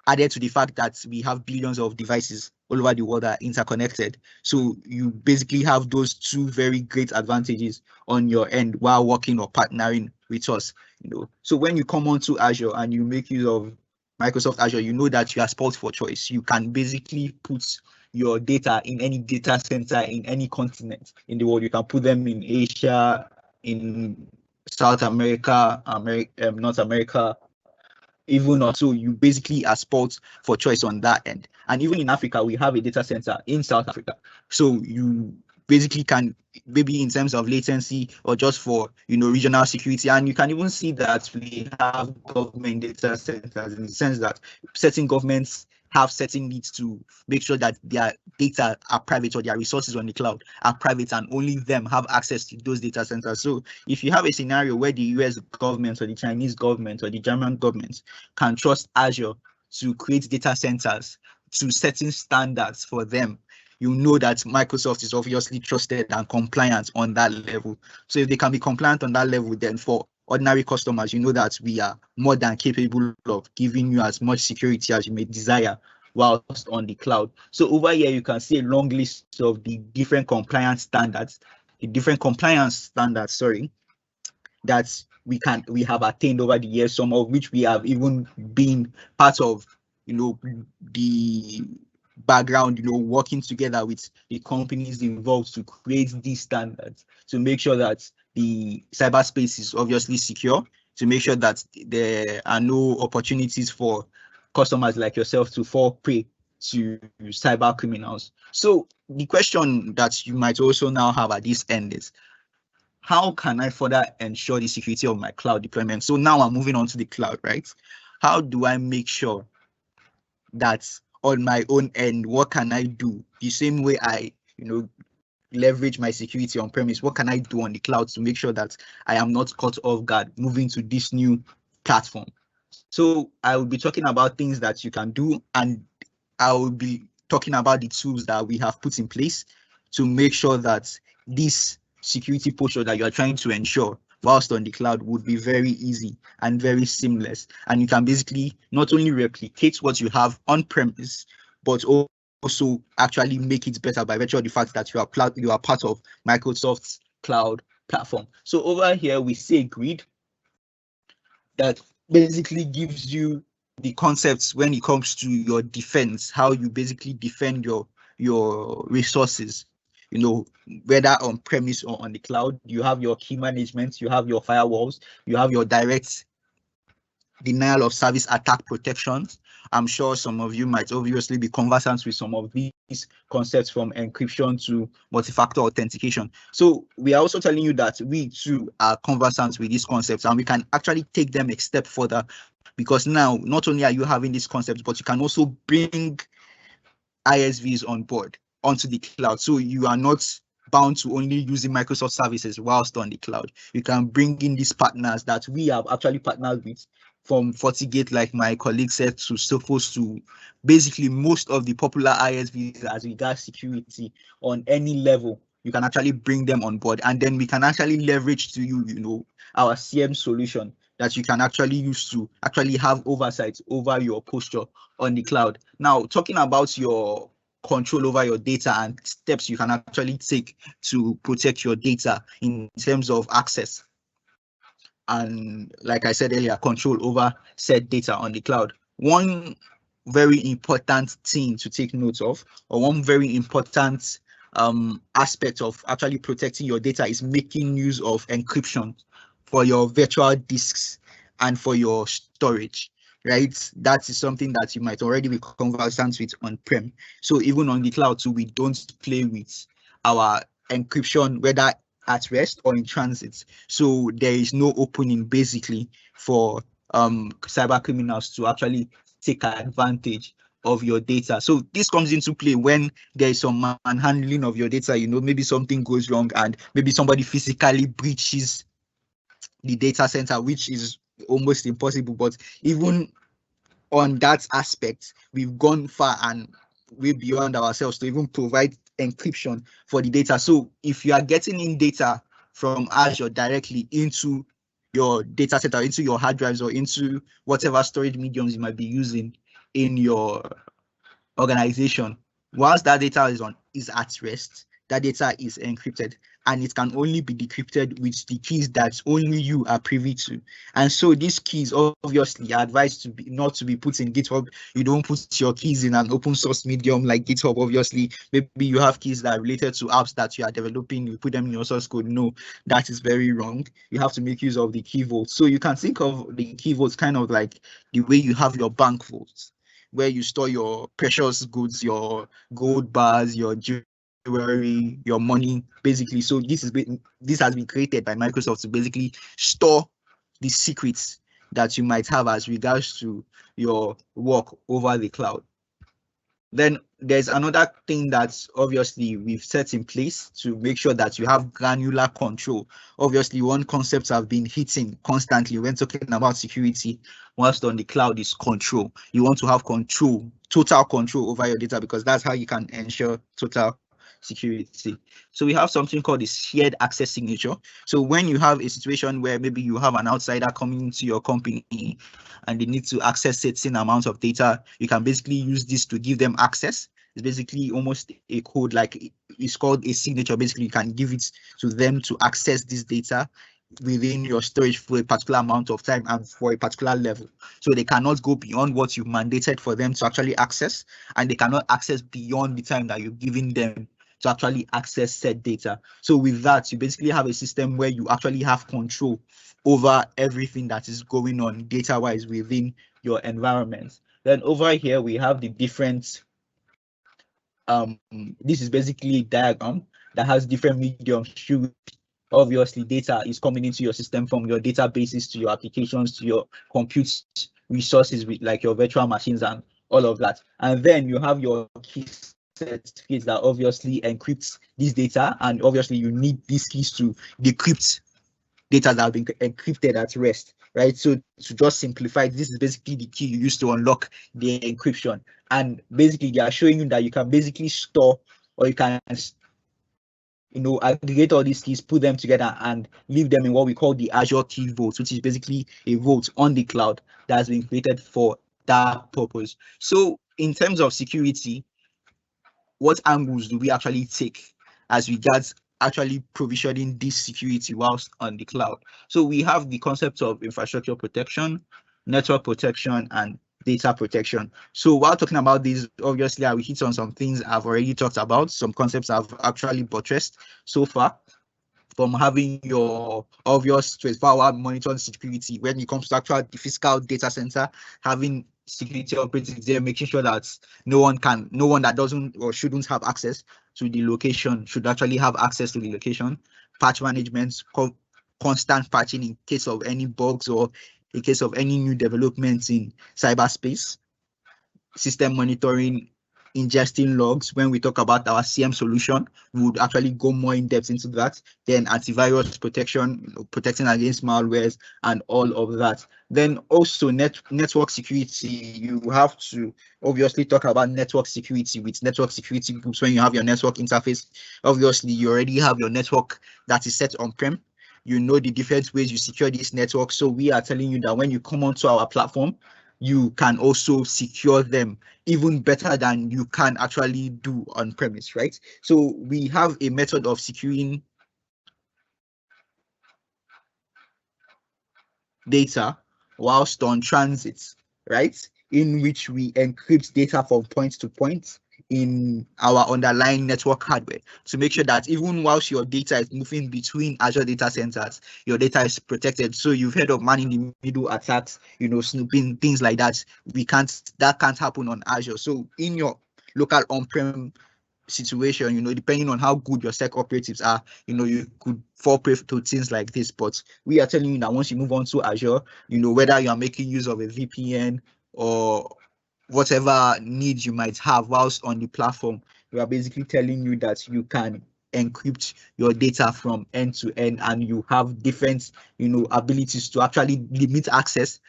added to the fact that we have billions of devices all over the world that are interconnected. So you basically have those two very great advantages on your end while working or partnering with us. So when you come onto Azure and you make use of Microsoft Azure, you know that you are spoiled for choice. You can basically put your data in any data center in any continent in the world. You can put them in Asia, in South America, North America, even also. You basically are spoiled for choice on that end. And even in Africa, we have a data center in South Africa. So you basically can, maybe in terms of latency or just for regional security, and you can even see that we have government data centers, in the sense that certain governments have certain needs to make sure that their data are private, or their resources on the cloud are private, and only them have access to those data centers. So if you have a scenario where the US government or the Chinese government or the German government can trust Azure to create data centers to certain standards for them, you know that Microsoft is obviously trusted and compliant on that level. So if they can be compliant on that level, then for ordinary customers, you know that we are more than capable of giving you as much security as you may desire whilst on the cloud. So over here, you can see a long list of the different compliance standards, that we have attained over the years, some of which we have even been part of, the background, working together with the companies involved to create these standards, to make sure that the cyberspace is obviously secure, to make sure that there are no opportunities for customers like yourself to fall prey to cyber criminals. So the question that you might also now have at this end is, how can I further ensure the security of my cloud deployment? So now I'm moving on to the cloud, right? How do I make sure that on my own end, what can I do? The same way I, leverage my security on premise, what can I do on the cloud to make sure that I am not caught off guard moving to this new platform? So I will be talking about things that you can do, and I will be talking about the tools that we have put in place to make sure that this security posture that you are trying to ensure whilst on the cloud would be very easy and very seamless. And you can basically not only replicate what you have on premise, but also actually make it better by virtue of the fact that you are part of Microsoft's cloud platform. So over here, we see a grid that basically gives you the concepts when it comes to your defense, how you basically defend your resources, whether on premise or on the cloud. You have your key management, you have your firewalls, you have your direct denial of service attack protections. I'm sure some of you might obviously be conversant with some of these concepts, from encryption to multi-factor authentication. So we are also telling you that we too are conversant with these concepts, and we can actually take them a step further, because now not only are you having these concepts, but you can also bring ISVs on board onto the cloud. So you are not bound to only using Microsoft services whilst on the cloud. You can bring in these partners that we have actually partnered with, from FortiGate, like my colleague said, to Sophos, to basically most of the popular ISVs as regards security on any level. You can actually bring them on board, and then we can actually leverage to you, our CM solution that you can actually use to actually have oversight over your posture on the cloud. Now, talking about your control over your data and steps you can actually take to protect your data in terms of access, and like I said earlier, control over said data on the cloud. One very important thing to take note of, or one very important aspect of actually protecting your data, is making use of encryption for your virtual disks and for your storage, right? That is something that you might already be conversant with on-prem. So even on the cloud too, we don't play with our encryption, whether at rest or in transit. So there is no opening basically for cyber criminals to actually take advantage of your data. So this comes into play when there is some manhandling of your data. Maybe something goes wrong and maybe somebody physically breaches the data center, which is almost impossible. But even on that aspect, we've gone far and way beyond ourselves to even provide encryption for the data. So if you are getting in data from Azure directly into your data center, into your hard drives, or into whatever storage mediums you might be using in your organization, whilst that data is at rest, that data is encrypted, and it can only be decrypted with the keys that only you are privy to. And so these keys obviously are advised to be not to be put in GitHub. You don't put your keys in an open source medium like GitHub. Obviously, maybe you have keys that are related to apps that you are developing, you put them in your source code. No, that is very wrong. You have to make use of the key vaults. So you can think of the key vaults kind of like the way you have your bank vaults, where you store your precious goods, your gold bars, your jewelry, your money, basically. So this has been created by Microsoft to basically store the secrets that you might have as regards to your work over the cloud. Then there's another thing that obviously we've set in place to make sure that you have granular control. Obviously, one concept I've been hitting constantly when talking about security whilst on the cloud is control. You want to have control, total control over your data, because that's how you can ensure total security. So we have something called the shared access signature. So when you have a situation where maybe you have an outsider coming into your company and they need to access certain amount of data, you can basically use this to give them access. It's basically almost a code, like it's called a signature. Basically, you can give it to them to access this data within your storage for a particular amount of time and for a particular level. So they cannot go beyond what you've mandated for them to actually access, and they cannot access beyond the time that you're giving them to actually access said data. So with that, you basically have a system where you actually have control over everything that is going on data-wise within your environment. Then over here, we have the different, this is basically a diagram that has different mediums through which obviously data is coming into your system, from your databases to your applications to your compute resources with like your virtual machines and all of that. And then you have your key certificates that obviously encrypts this data, and obviously you need these keys to decrypt data that have been encrypted at rest, right? So to just simplify, this is basically the key you use to unlock the encryption. And basically they are showing you that you can basically store, or you can aggregate all these keys, put them together and leave them in what we call the Azure key vault, which is basically a vault on the cloud that has been created for that purpose. So in terms of security, what angles do we actually take as regards actually provisioning this security whilst on the cloud? So we have the concept of infrastructure protection, network protection, and data protection. So while talking about these, obviously I will hit on some things I've already talked about, some concepts I've actually buttressed so far, from having your obvious 24-hour monitoring security when it comes to actual the physical data center, having security operatives there, making sure that no one that doesn't or shouldn't have access to the location should actually have access to the location. Patch management, constant patching in case of any bugs or in case of any new developments in cyberspace. System monitoring, ingesting logs. When we talk about our CM solution, we would actually go more in depth into that. Then antivirus protection, protecting against malwares and all of that. Then also network security. You have to obviously talk about network security with network security groups. When you have your network interface, obviously you already have your network that is set on-prem. You know the different ways you secure this network. So we are telling you that when you come onto our platform, you can also secure them even better than you can actually do on premise, right? So we have a method of securing data whilst on transit, right? In which we encrypt data from point to point in our underlying network hardware to make sure that even whilst your data is moving between Azure data centers, your data is protected. So you've heard of man-in-the-middle attacks, snooping, things like that. That can't happen on Azure. So in your local on-prem situation, depending on how good your sec operatives are, you could fall prey to things like this. But we are telling you that once you move on to Azure, whether you are making use of a VPN or whatever needs you might have whilst on the platform, we are basically telling you that you can encrypt your data from end to end, and you have different, abilities to actually limit access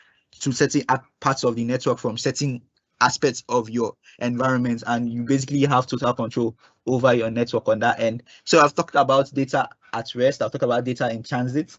to certain parts of the network from certain aspects of your environment, and you basically have total control over your network on that end. So I've talked about data at rest, I've talked about data in transit,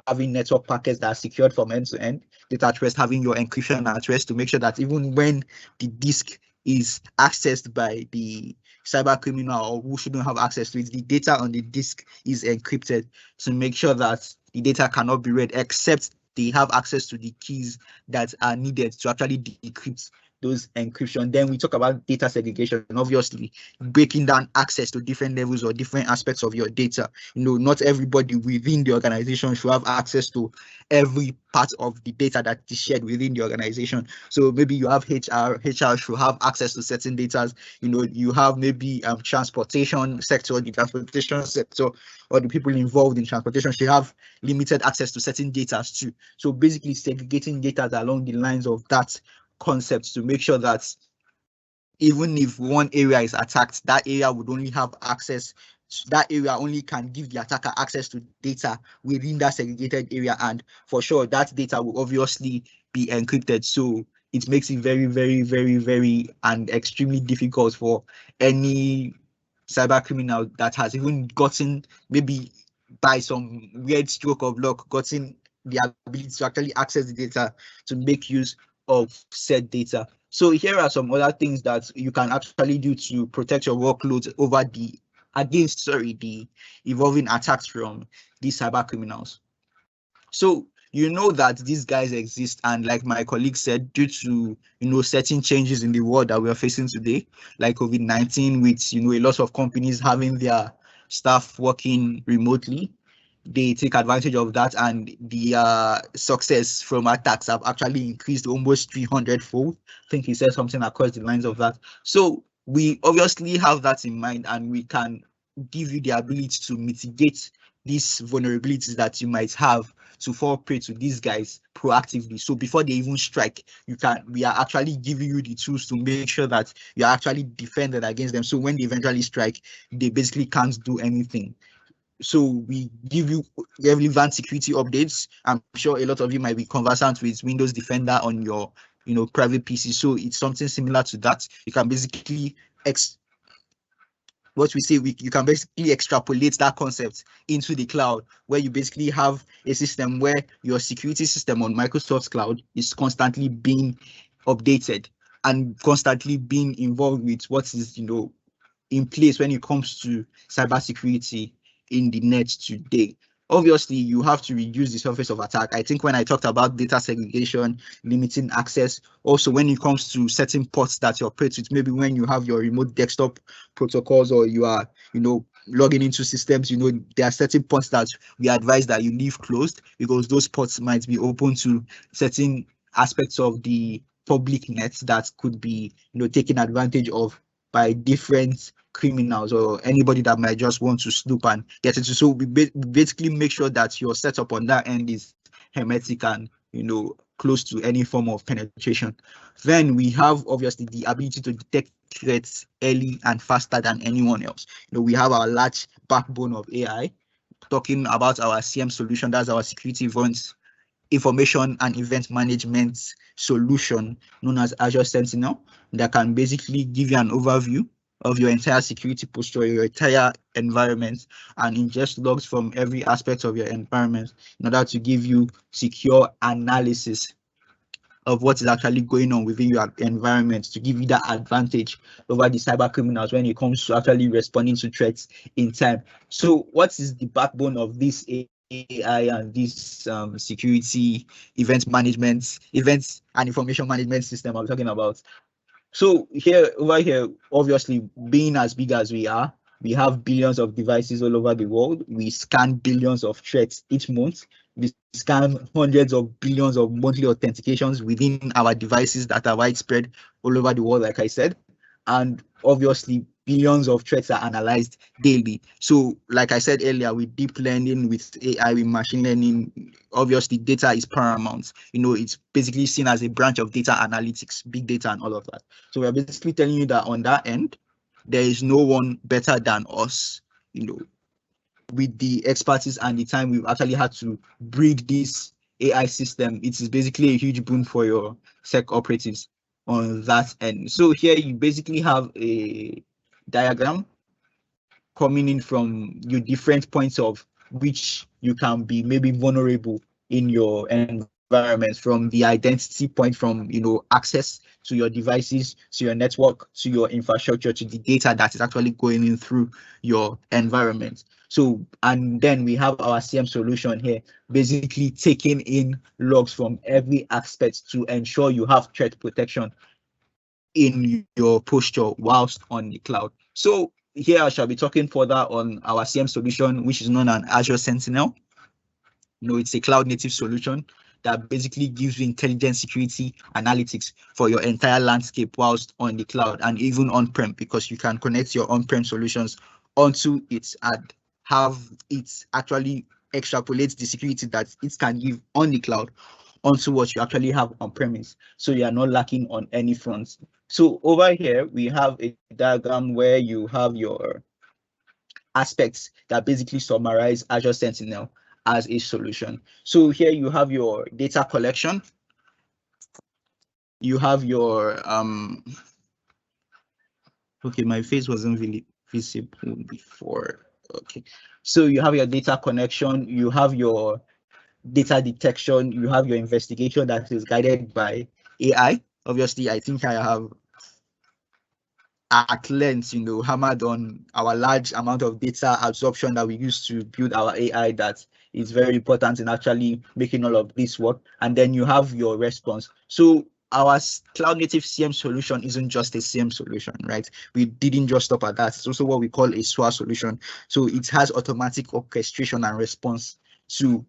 having network packets that are secured from end to end, data at rest, having your encryption at rest to make sure that even when the disk is accessed by the cyber criminal or who shouldn't have access to it, the data on the disk is encrypted to make sure that the data cannot be read except they have access to the keys that are needed to actually decrypt those encryption. Then we talk about data segregation, obviously breaking down access to different levels or different aspects of your data. Not everybody within the organization should have access to every part of the data that is shared within the organization. So maybe you have HR should have access to certain data. You have maybe transportation sector, the transportation sector or the people involved in transportation should have limited access to certain data too. So basically segregating data along the lines of that concept to make sure that even if one area is attacked, that area would only have access, that area only can give the attacker access to data within that segregated area, and for sure that data will obviously be encrypted. So it makes it very, very, very, very and extremely difficult for any cyber criminal that has even gotten, maybe by some weird stroke of luck, gotten the ability to actually access the data to make use of said data. So here are some other things that you can actually do to protect your workloads against the evolving attacks from these cyber criminals. So that these guys exist, and like my colleague said, due to certain changes in the world that we are facing today, like COVID-19, with a lot of companies having their staff working remotely, they take advantage of that, and the success from attacks have actually increased almost 300-fold. I think he said something across the lines of that. So we obviously have that in mind, and we can give you the ability to mitigate these vulnerabilities that you might have to fall prey to these guys proactively. So before they even strike, we are actually giving you the tools to make sure that you are actually defended against them. So when they eventually strike, they basically can't do anything. So we give you relevant security updates. I'm sure a lot of you might be conversant with Windows Defender on your private PC. So it's something similar to that. You can basically you can basically extrapolate that concept into the cloud, where you basically have a system where your security system on Microsoft's cloud is constantly being updated and constantly being involved with what is in place when it comes to cybersecurity in the net today. Obviously, you have to reduce the surface of attack. I think when I talked about data segregation, limiting access, also when it comes to certain ports that you operate with, maybe when you have your remote desktop protocols or you are, logging into systems, there are certain ports that we advise that you leave closed, because those ports might be open to certain aspects of the public net that could be, taken advantage of by different criminals or anybody that might just want to snoop and get into. So we basically make sure that your setup on that end is hermetic and close to any form of penetration. Then we have obviously the ability to detect threats early and faster than anyone else. We have our large backbone of AI, talking about our CM solution. That's our security information and event management solution known as Azure Sentinel, that can basically give you an overview of your entire security posture, your entire environment, and ingest logs from every aspect of your environment in order to give you secure analysis of what is actually going on within your environment, to give you that advantage over the cyber criminals when it comes to actually responding to threats in time. So what is the backbone of this AI and this security events and information management system I'm talking about? So over here, obviously, being as big as we are, we have billions of devices all over the world. We scan billions of threats each month. We scan hundreds of billions of monthly authentications within our devices that are widespread all over the world, like I said. And obviously, billions of threats are analyzed daily. So like I said earlier, with deep learning, with AI, with machine learning, obviously data is paramount. It's basically seen as a branch of data analytics, big data and all of that. So we're basically telling you that on that end, there is no one better than us, with the expertise and the time we've actually had to breed this AI system. It is basically a huge boon for your sec operatives on that end. So here you basically have a diagram coming in from your different points of which you can be maybe vulnerable in your environment, from the identity point, from access to your devices, to your network, to your infrastructure, to the data that is actually going in through your environment. So, and then we have our CM solution here, basically taking in logs from every aspect to ensure you have threat protection in your posture whilst on the cloud. So here I shall be talking further on our CM solution, which is known as Azure Sentinel. It's a cloud native solution that basically gives you intelligent security analytics for your entire landscape whilst on the cloud and even on-prem, because you can connect your on-prem solutions onto it and have it actually extrapolate the security that it can give on the cloud onto what you actually have on premise, so you are not lacking on any fronts. So over here we have a diagram where you have your aspects that basically summarize Azure Sentinel as a solution. So here you have your data collection, you have your okay, my face wasn't really visible before. Okay, so you have your data connection, you have your data detection, you have your investigation that is guided by AI. Obviously, I think I have at length, hammered on our large amount of data absorption that we use to build our AI that is very important in actually making all of this work. And then you have your response. So our cloud native CM solution isn't just a CM solution, right? We didn't just stop at that. It's also what we call a SWA solution. So it has automatic orchestration and response to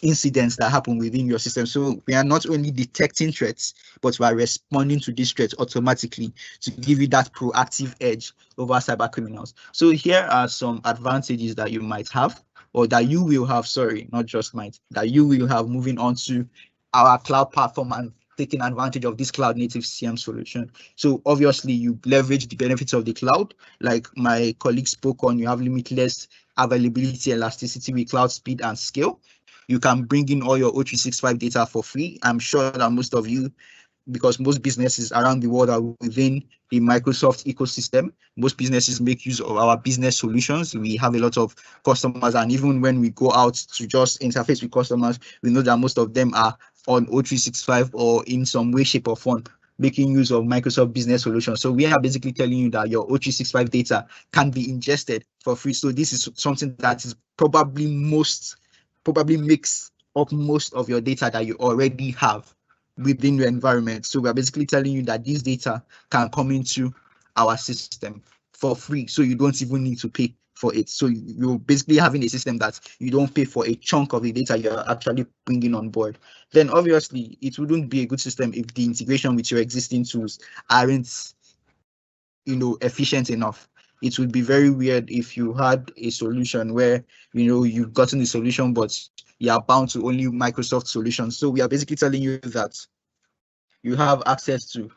incidents that happen within your system. So we are not only detecting threats, but we are responding to these threats automatically to give you that proactive edge over cyber criminals. So here are some advantages that you might have, or that you will have, sorry, not just might, that you will have moving on to our cloud platform and taking advantage of this cloud native CM solution. So obviously you leverage the benefits of the cloud, like my colleague spoke on. You have limitless availability, elasticity with cloud speed and scale. You can bring in all your O365 data for free. I'm sure that most of you, because most businesses around the world are within the Microsoft ecosystem, most businesses make use of our business solutions. We have a lot of customers, and even when we go out to just interface with customers, we know that most of them are on O365 or in some way, shape, or form making use of Microsoft business solutions. So we are basically telling you that your O365 data can be ingested for free. So this is something that is probably makes up most of your data that you already have within your environment. So we're basically telling you that this data can come into our system for free, so you don't even need to pay for it. So you're basically having a system that you don't pay for a chunk of the data you're actually bringing on board. Then obviously it wouldn't be a good system if the integration with your existing tools aren't efficient enough. It would be very weird if you had a solution where you've gotten the solution, but you are bound to only Microsoft solutions. So we are basically telling you that you have access to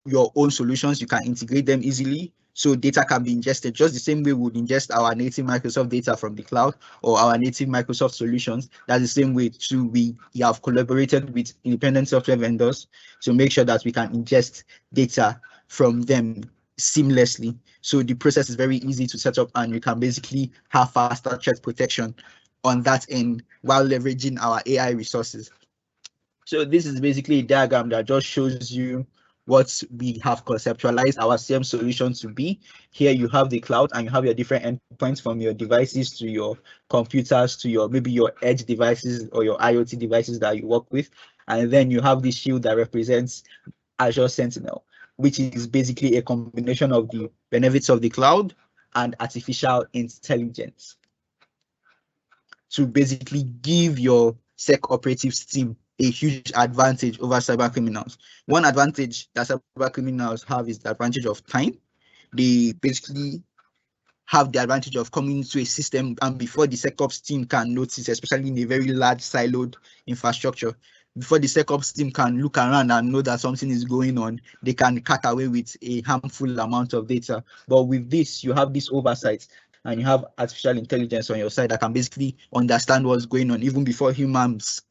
your own solutions. You can integrate them easily, so data can be ingested just the same way we would ingest our native Microsoft data from the cloud or our native Microsoft solutions. That's the same way too. We have collaborated with independent software vendors to make sure that we can ingest data from them seamlessly. So the process is very easy to set up, and you can basically have faster threat protection on that end while leveraging our AI resources. So this is basically a diagram that just shows you what we have conceptualized our CM solution to be. Here you have the cloud, and you have your different endpoints, from your devices to your computers to your maybe your edge devices or your IoT devices that you work with. And then you have the shield that represents Azure Sentinel, which is basically a combination of the benefits of the cloud and artificial intelligence to basically give your sec operatives team a huge advantage over cyber criminals. One advantage that cyber criminals have is the advantage of time. they basically have the advantage of coming into a system, and before the SecOps team can notice, especially in a very large siloed infrastructure, before the SecOps team can look around and know that something is going on, they can cut away with a harmful amount of data. But with this, you have this oversight, and you have artificial intelligence on your side that can basically understand what's going on even before humans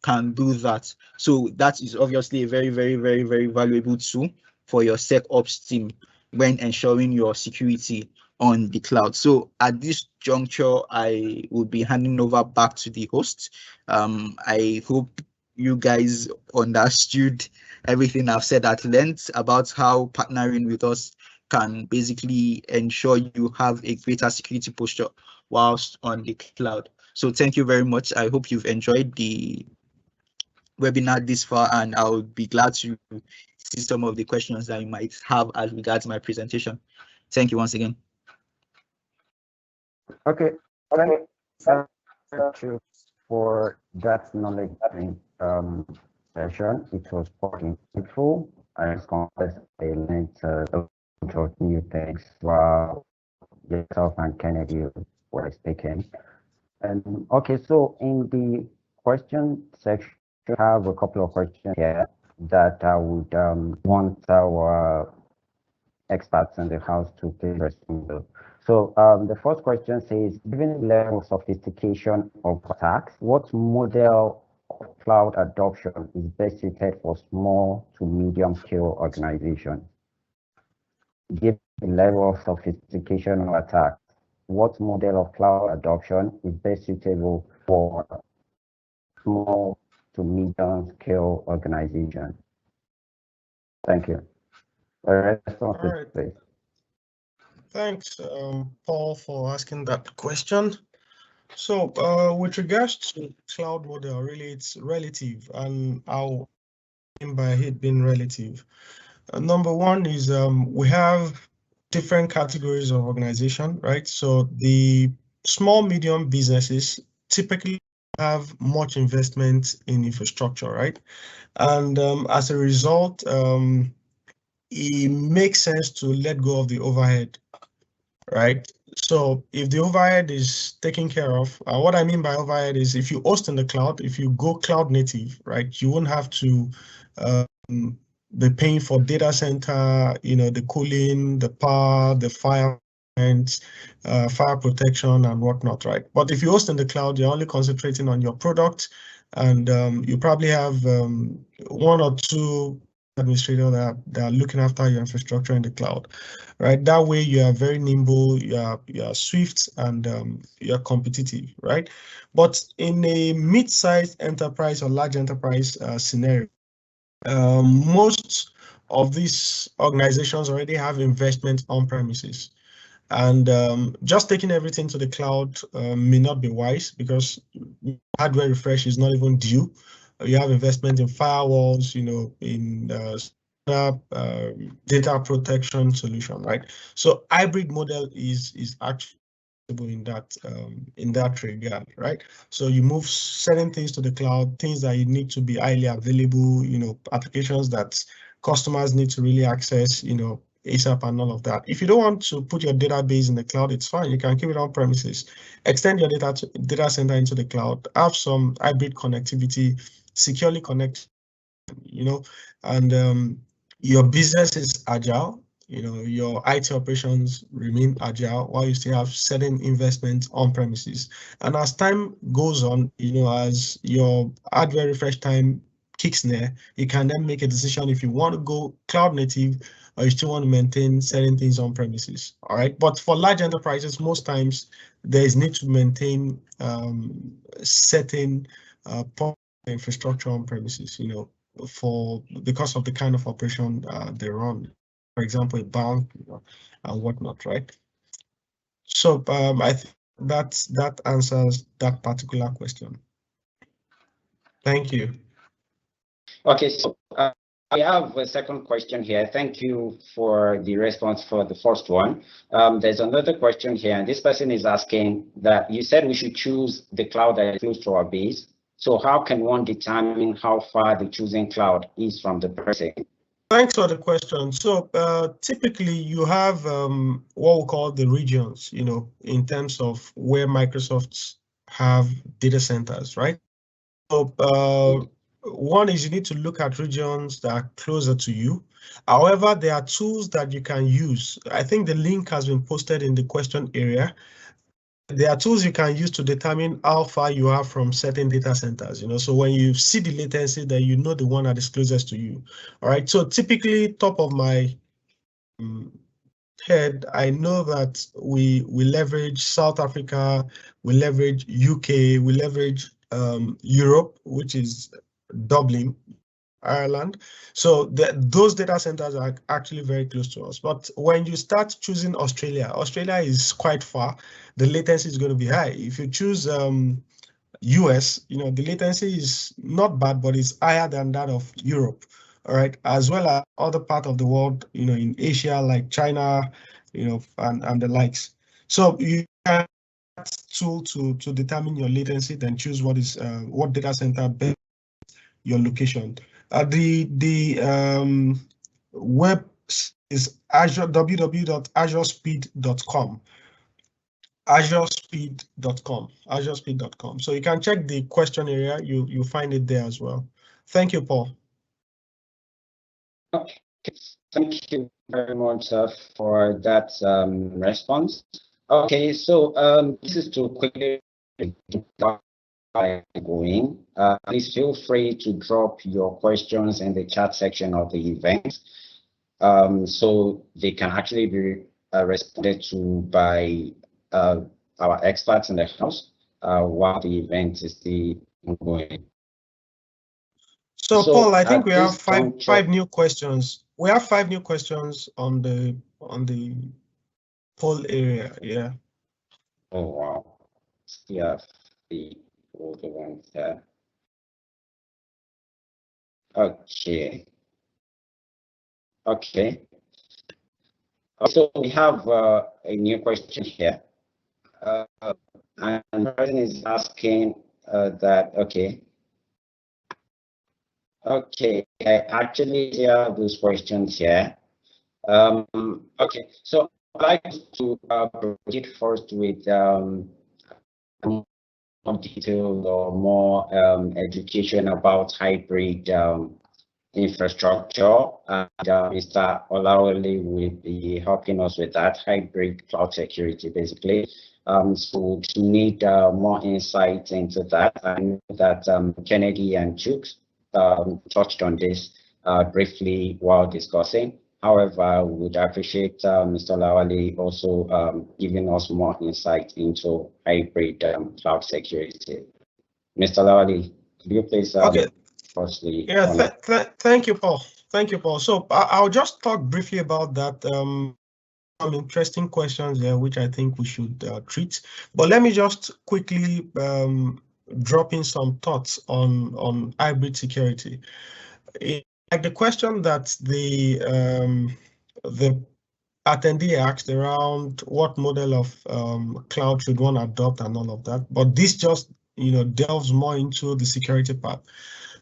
can do that. So that is obviously a very, very, very, very valuable tool for your SecOps team when ensuring your security on the cloud. So at this juncture, I will be handing over back to the host. I hope you guys understood everything I've said at length about how partnering with us can basically ensure you have a greater security posture whilst on the cloud. So thank you very much. I hope you've enjoyed the webinar this far, and I'll be glad to see some of the questions that you might have as regards my presentation. Thank you once again. Okay, thank you for that knowledge session. It was quite insightful. I confess I learned a bunch of new things while yourself and Kennedy were speaking. And okay, so in the question section, we have a couple of questions here that I would want our experts in the house to please respond to. So the first question says, given the level of sophistication of attacks, what model of cloud adoption is best suited for small to medium scale organizations? Given the level of sophistication of attacks, what model of cloud adoption is best suitable for small to medium scale organizations? Thank you. All right. Please. Thanks, Paul, for asking that question. So with regards to cloud model, really it's relative, and I'll mean by it being relative. Number one is we have different categories of organization, right? So the small, medium businesses typically have much investment in infrastructure, right? And as a result, it makes sense to let go of the overhead, right? So if the overhead is taken care of, what I mean by overhead is if you host in the cloud, if you go cloud native, right, you won't have to be paying for data center, the cooling, the power, the fire, and fire protection and whatnot, right? But if you host in the cloud, you're only concentrating on your product, and you probably have one or two administrators that are looking after your infrastructure in the cloud, right? That way you are very nimble, you are swift, and you're competitive, right? But in a mid-sized enterprise or large enterprise scenario, most of these organizations already have investment on premises. And just taking everything to the cloud may not be wise, because hardware refresh is not even due. You have investment in firewalls, in data protection solution, right? So hybrid model is actually in that regard, right? So you move certain things to the cloud, things that you need to be highly available, applications that customers need to really access, ASAP and all of that. If you don't want to put your database in the cloud, it's fine. You can keep it on premises, extend your data center into the cloud, have some hybrid connectivity, securely connect, and your business is agile. Your IT operations remain agile while you still have certain investment on premises. And as time goes on, as your hardware refresh time kicks near, you can then make a decision if you want to go cloud native or you still want to maintain certain things on premises. All right. But for large enterprises, most times there is need to maintain certain infrastructure on premises, because of the kind of operation they run. For example, a bank and whatnot, right? So I think that answers that particular question. Thank you. Okay, so I have a second question here. Thank you for the response for the first one. There's another question here, and this person is asking that you said we should choose the cloud that is close to our base. So how can one determine how far the chosen cloud is from the person? Thanks for the question. So typically you have what we call the regions, in terms of where Microsoft have data centers, right? So one is you need to look at regions that are closer to you. However, there are tools that you can use. I think the link has been posted in the question area. There are tools you can use to determine how far you are from certain data centers, so when you see the latency, then you know the one that is closest to you. All right, so typically top of my head, I know that we leverage South Africa, we leverage UK, we leverage Europe, which is Dublin, Ireland. So those data centers are actually very close to us. But when you start choosing Australia is quite far. The latency is going to be high. If you choose US, the latency is not bad, but it's higher than that of Europe. All right, as well as other part of the world, in Asia, like China, and the likes. So you can tool to determine your latency, then choose what data center best your location. The web is Azure, www.azurespeed.com. Azurespeed.com. So you can check the question area. You find it there as well. Thank you, Paul. Okay, thank you very much for that response. Okay, so this is to quickly going. Please feel free to drop your questions in the chat section of the event, so they can actually be responded to by our experts in the house while the event is still ongoing. So Paul, I think we have five new questions. We have 5 new questions on the poll area. Yeah. Oh wow. Yeah, the older ones there. Okay. Okay. So we have a new question here. And the person is asking that, okay, I actually have those questions here. Okay, so I'd like to proceed first with more detail or more education about hybrid infrastructure, and Mr. Olawale will be helping us with that hybrid cloud security, basically. So to need more insight into that, I know that Kennedy and Chooks touched on this briefly while discussing. However, I would appreciate Mr. Olawale also giving us more insight into hybrid cloud security. Mr. Olawale, could you please okay. Firstly, yeah, thank you, Paul. Thank you, Paul. So I'll just talk briefly about that. Some interesting questions there, which I think we should treat. But let me just quickly drop in some thoughts on hybrid security. Like the question that the attendee asked around what model of cloud should one adopt and all of that. But this just delves more into the security part.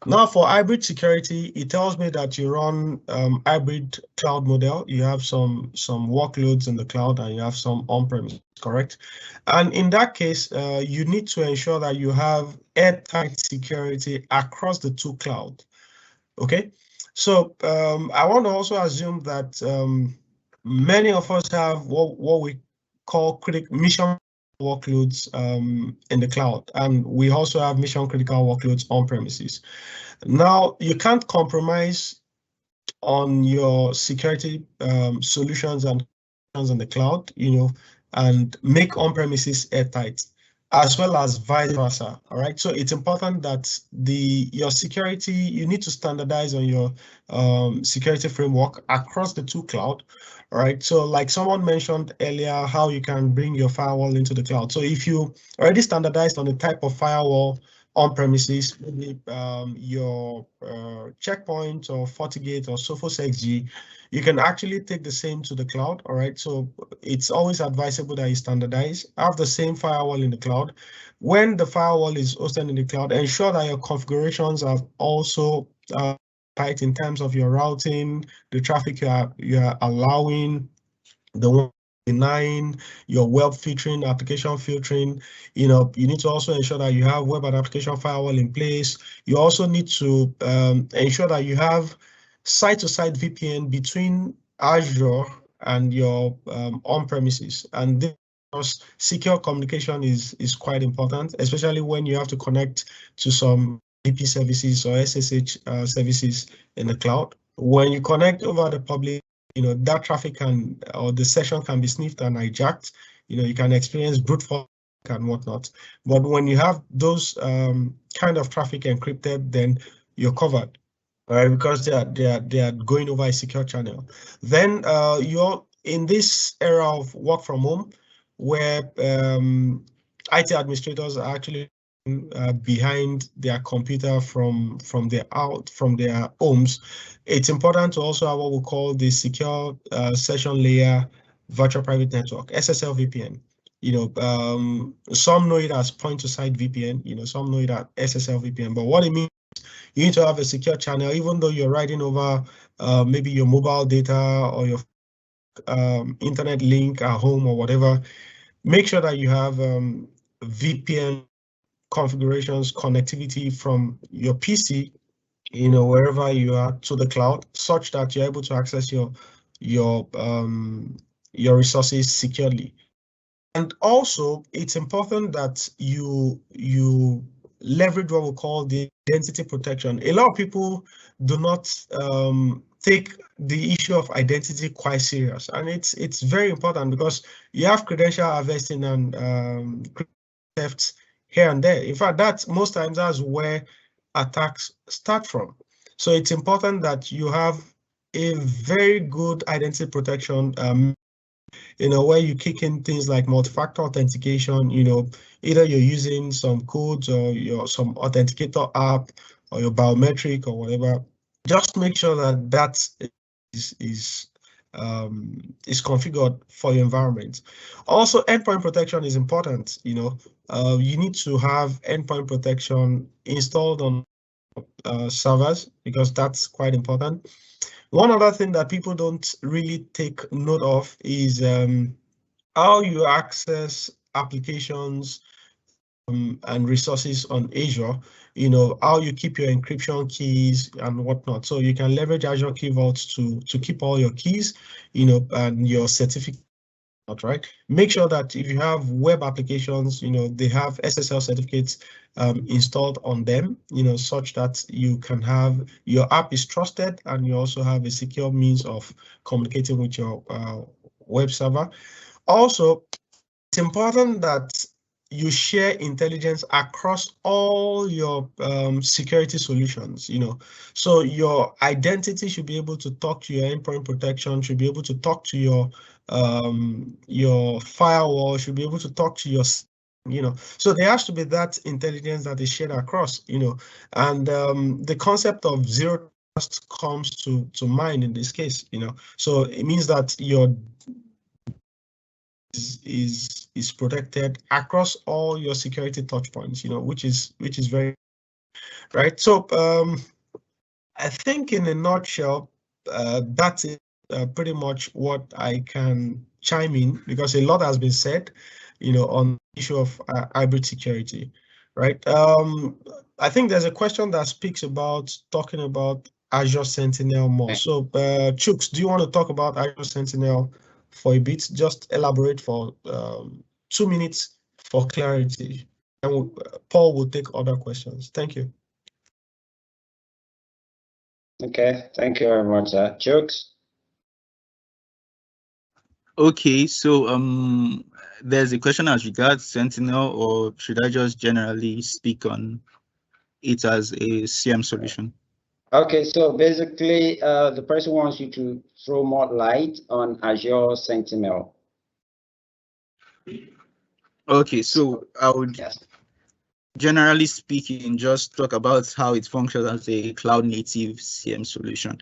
Now for hybrid security, it tells me that you run hybrid cloud model. You have some workloads in the cloud and you have some on-premise, correct? And in that case, you need to ensure that you have airtight security across the 2 clouds. Okay, so I want to also assume that many of us have what we call mission workloads in the cloud, and we also have mission critical workloads on premises. Now, you can't compromise on your security solutions and in the cloud, and make on premises airtight, as well as vice versa. All right, so it's important that your security, you need to standardize on your security framework across the 2 cloud. All right, so like someone mentioned earlier, how you can bring your firewall into the cloud. So if you already standardized on the type of firewall on premises, maybe your Checkpoint or FortiGate or Sophos XG, you can actually take the same to the cloud. All right, so it's always advisable that you standardize, have the same firewall in the cloud. When the firewall is hosted in the cloud, ensure that your configurations are also right? In terms of your routing, the traffic you are allowing, the one denying, your web filtering, application filtering. You know, you need to also ensure that you have web and application firewall in place. You also need to ensure that you have site-to-site VPN between Azure and your on-premises. And this, because secure communication is quite important, especially when you have to connect to some IP services or SSH services in the cloud. When you connect over the public, you know, that traffic can, or the session can be sniffed and hijacked. You know, you can experience brute force and whatnot. But when you have those kind of traffic encrypted, then you're covered, right? Because they are going over a secure channel. Then you're in this era of work from home, where IT administrators are actually behind their computer from their homes. It's important to also have what we call the secure session layer virtual private network, Ssl Vpn. You know, some know it as point-to-site VPN. You know, some know it as Ssl Vpn. But what it means, you need to have a secure channel, even though you're riding over maybe your mobile data or your internet link at home or whatever. Make sure that you have VPN configurations, connectivity from your PC, you know, wherever you are, to the cloud, such that you're able to access your resources securely. And also, it's important that you leverage what we call the identity protection. A lot of people do not take the issue of identity quite serious, and it's very important, because you have credential harvesting and thefts here and there. In fact, that's most times that's where attacks start from. So it's important that you have a very good identity protection, you know, where you kick in things like multi-factor authentication. You know, either you're using some codes or some authenticator app or your biometric or whatever. Just make sure that that is configured for your environment. Also, endpoint protection is important. You know, you need to have endpoint protection installed on servers, because that's quite important. One other thing that people don't really take note of is how you access applications and resources on Azure. You know, how you keep your encryption keys and whatnot. So you can leverage Azure Key Vaults to keep all your keys, you know, and your certificate. Right. Make sure that if you have web applications, you know, they have SSL certificates installed on them, you know, such that you can have your app is trusted, and you also have a secure means of communicating with your web server. Also, it's important that you share intelligence across all your security solutions, you know. So your identity should be able to talk to your endpoint protection, should be able to talk to your firewall, should be able to talk to your, you know. So there has to be that intelligence that is shared across, you know. And the concept of zero trust comes to mind in this case, you know. So it means that your is protected across all your security touch points, you know, which is very right. So I think in a nutshell, that is pretty much what I can chime in, because a lot has been said, you know, on the issue of hybrid security, right? I think there's a question that speaks about talking about Azure Sentinel more. So Chooks, do you want to talk about Azure Sentinel for a bit? Just elaborate for 2 minutes for clarity, and Paul will take other questions. Thank you. Okay, thank you very much, Jokes. Okay, so there's a question as regards Sentinel, or should I just generally speak on it as a CM solution? Okay, so basically, the person wants you to throw more light on Azure Sentinel. Okay, so I would, generally speaking, just talk about how it functions as a cloud-native CM solution.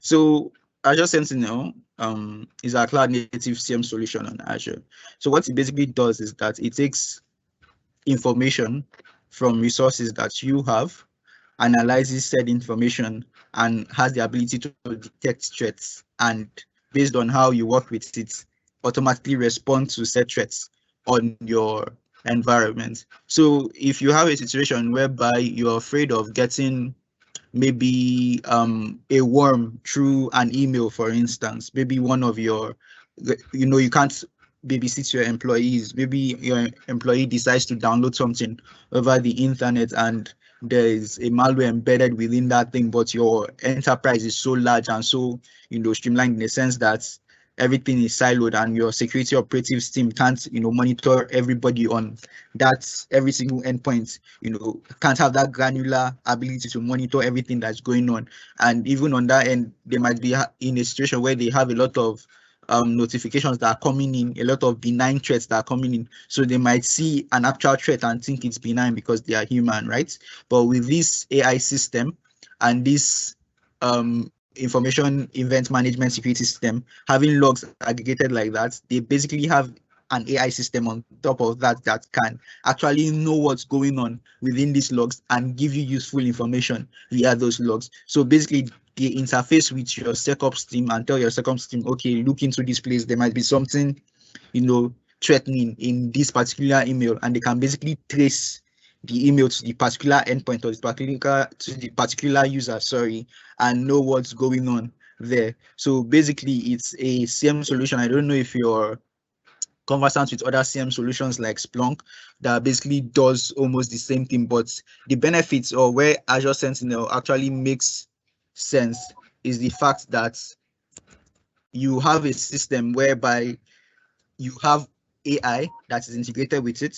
So Azure Sentinel is a cloud-native CM solution on Azure. So what it basically does is that it takes information from resources that you have analyzes said information and has the ability to detect threats, and based on how you work with it, automatically respond to said threats on your environment. So if you have a situation whereby you're afraid of getting maybe a worm through an email, for instance, maybe one of your, you can't babysit your employees, maybe your employee decides to download something over the internet and there is a malware embedded within that thing, but your enterprise is so large and so streamlined in the sense that everything is siloed and your security operations team can't monitor everybody on that every single endpoint, can't have that granular ability to monitor everything that's going on. And even on that end, they might be in a situation where they have a lot of notifications that are coming in, a lot of benign threats that are coming in. So they might see an actual threat and think it's benign because they are human, right? But with this AI system and this information event management security system, having logs aggregated like that, they basically have an AI system on top of that that can actually know what's going on within these logs and give you useful information via those logs. So basically, they interface with your SecOps team and tell your SecOps team, okay, look into this place. There might be something, threatening in this particular email, and they can basically trace the email to the particular endpoint or the particular user, and know what's going on there. So basically, it's a CM solution. I don't know if you're conversant with other CM solutions like Splunk that basically does almost the same thing, but the benefits or where Azure Sentinel actually makes sense is the fact that you have a system whereby you have AI that is integrated with it,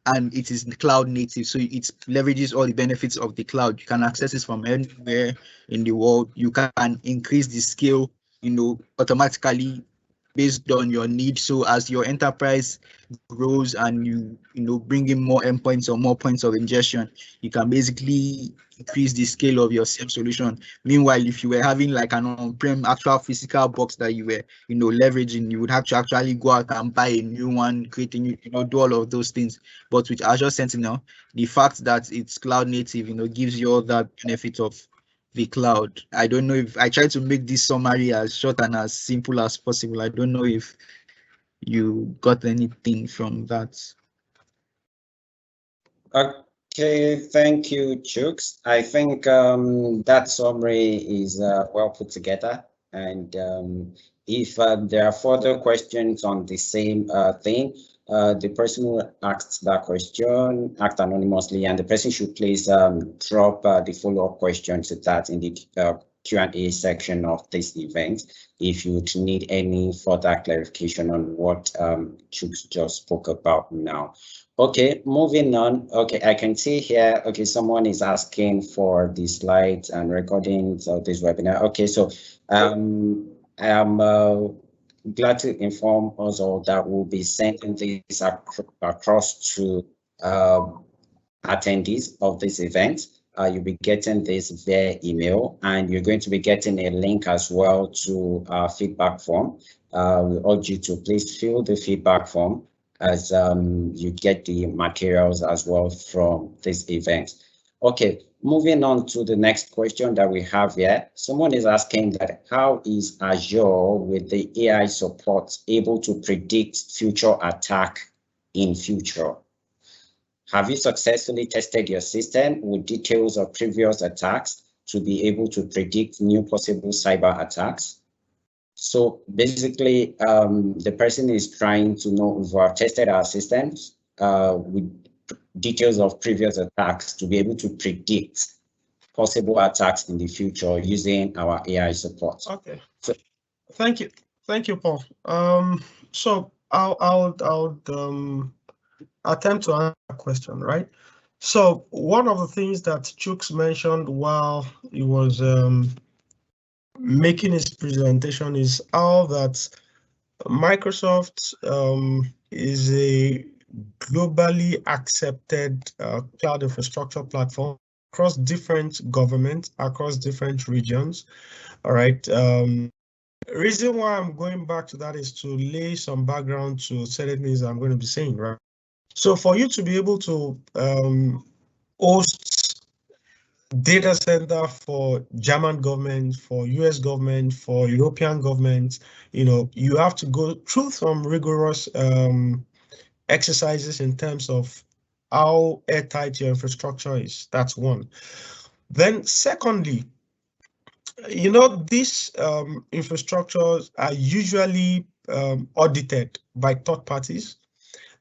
and it is cloud native, so it leverages all the benefits of the cloud. You can access it from anywhere in the world. You can increase the scale, automatically based on your need. So as your enterprise grows and you bring in more endpoints or more points of ingestion, you can basically increase the scale of your CM solution. Meanwhile, if you were having like an on-prem actual physical box that you were leveraging, you would have to actually go out and buy a new one, create a new, do all of those things. But with Azure Sentinel, the fact that it's cloud native, gives you all that benefit of the cloud. I don't know if I try to make this summary as short and as simple as possible. I don't know if you got anything from that. Okay, thank you, Chooks. I think that summary is well put together. And if there are further questions on the same thing, the person who asked that question asked anonymously, and the person should please drop the follow-up question to that in the Q&A section of this event if you need any further clarification on what Chooks just spoke about now. Okay, moving on. Okay, I can see here, okay, someone is asking for the slides and recordings of this webinar. Okay, so I'm glad to inform us all that we'll be sending this across to attendees of this event. You'll be getting this via email, and you're going to be getting a link as well to our feedback form. We urge you to please fill the feedback form as you get the materials as well from this event. Okay, moving on to the next question that we have here. Someone is asking that how is Azure with the AI support able to predict future attack in future? Have you successfully tested your system with details of previous attacks to be able to predict new possible cyber attacks? So basically, the person is trying to know if we have tested our systems with details of previous attacks to be able to predict possible attacks in the future using our AI support. Okay. So, thank you, Paul. So I'll attempt to answer that question, right? So one of the things that Chooks mentioned while he was making his presentation is how that Microsoft is a globally accepted cloud infrastructure platform across different governments, across different regions. All right. Reason why I'm going back to that is to lay some background to certain things I'm going to be saying, right? So for you to be able to host data center for German government, for US government, for European government. You have to go through some rigorous exercises in terms of how airtight your infrastructure is. That's one. Then secondly, these infrastructures are usually audited by third parties.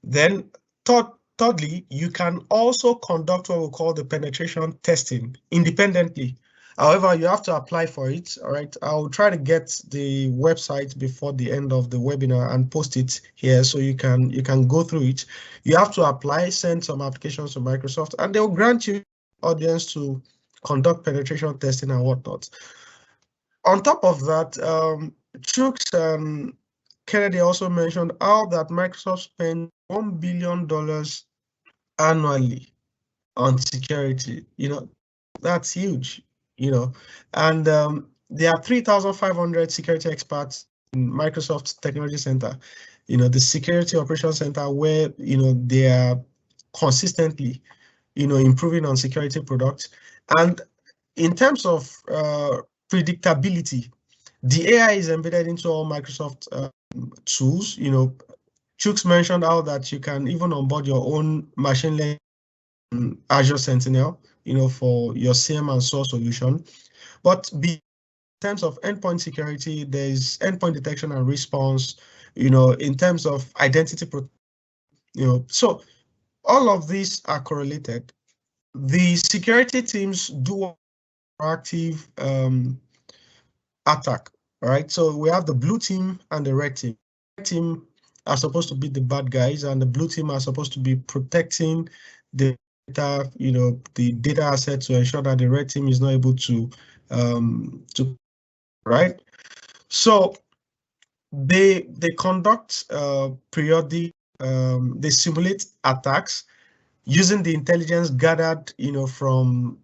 Then thirdly, you can also conduct what we call the penetration testing independently. However, you have to apply for it. All right. I'll try to get the website before the end of the webinar and post it here so you can go through it. You have to apply, send some applications to Microsoft, and they'll grant you audience to conduct penetration testing and whatnot. On top of that, Chooks and Kennedy also mentioned how that Microsoft spends $1 billion annually on security. That's huge, and there are 3,500 security experts in Microsoft's Technology Center, the Security Operations Center, where, they are consistently, improving on security products. And in terms of predictability, the AI is embedded into all Microsoft tools. Chooks mentioned how that you can even onboard your own machine learning Azure Sentinel, for your SIEM and SOAR solution. But in terms of endpoint security, there's endpoint detection and response, in terms of identity protection, so all of these are correlated. The security teams do proactive attack. All right, so we have the blue team and the red team. The red team are supposed to be the bad guys, and the blue team are supposed to be protecting the data, the data asset, to ensure that the red team is not able to right. So they conduct periodic, they simulate attacks using the intelligence gathered, from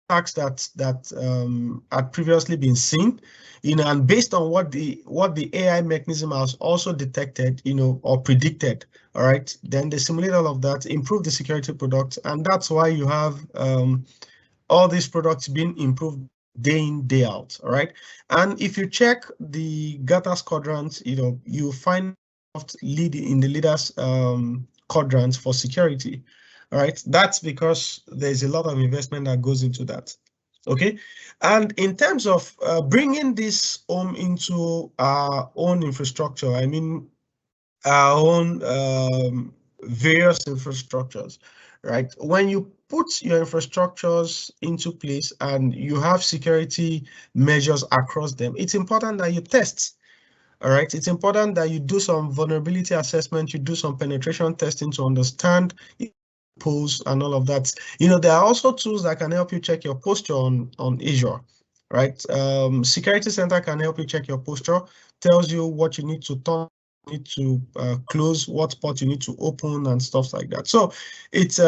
attacks that had previously been seen, and based on what the AI mechanism has also detected, or predicted. All right, then they simulate all of that, improve the security product, and that's why you have all these products being improved day in, day out. All right, and if you check the Gartner quadrants, you find lead in the leaders quadrants for security. All right, that's because there's a lot of investment that goes into that. Okay, and in terms of bringing this home into our own infrastructure, I mean our own various infrastructures, right? When you put your infrastructures into place and you have security measures across them, it's important that you test. All right, it's important that you do some vulnerability assessment, you do some penetration testing to understand pose and all of that. There are also tools that can help you check your posture on Azure, right? Security Center can help you check your posture, tells you what you need to turn, need to close, what port you need to open, and stuff like that. So it's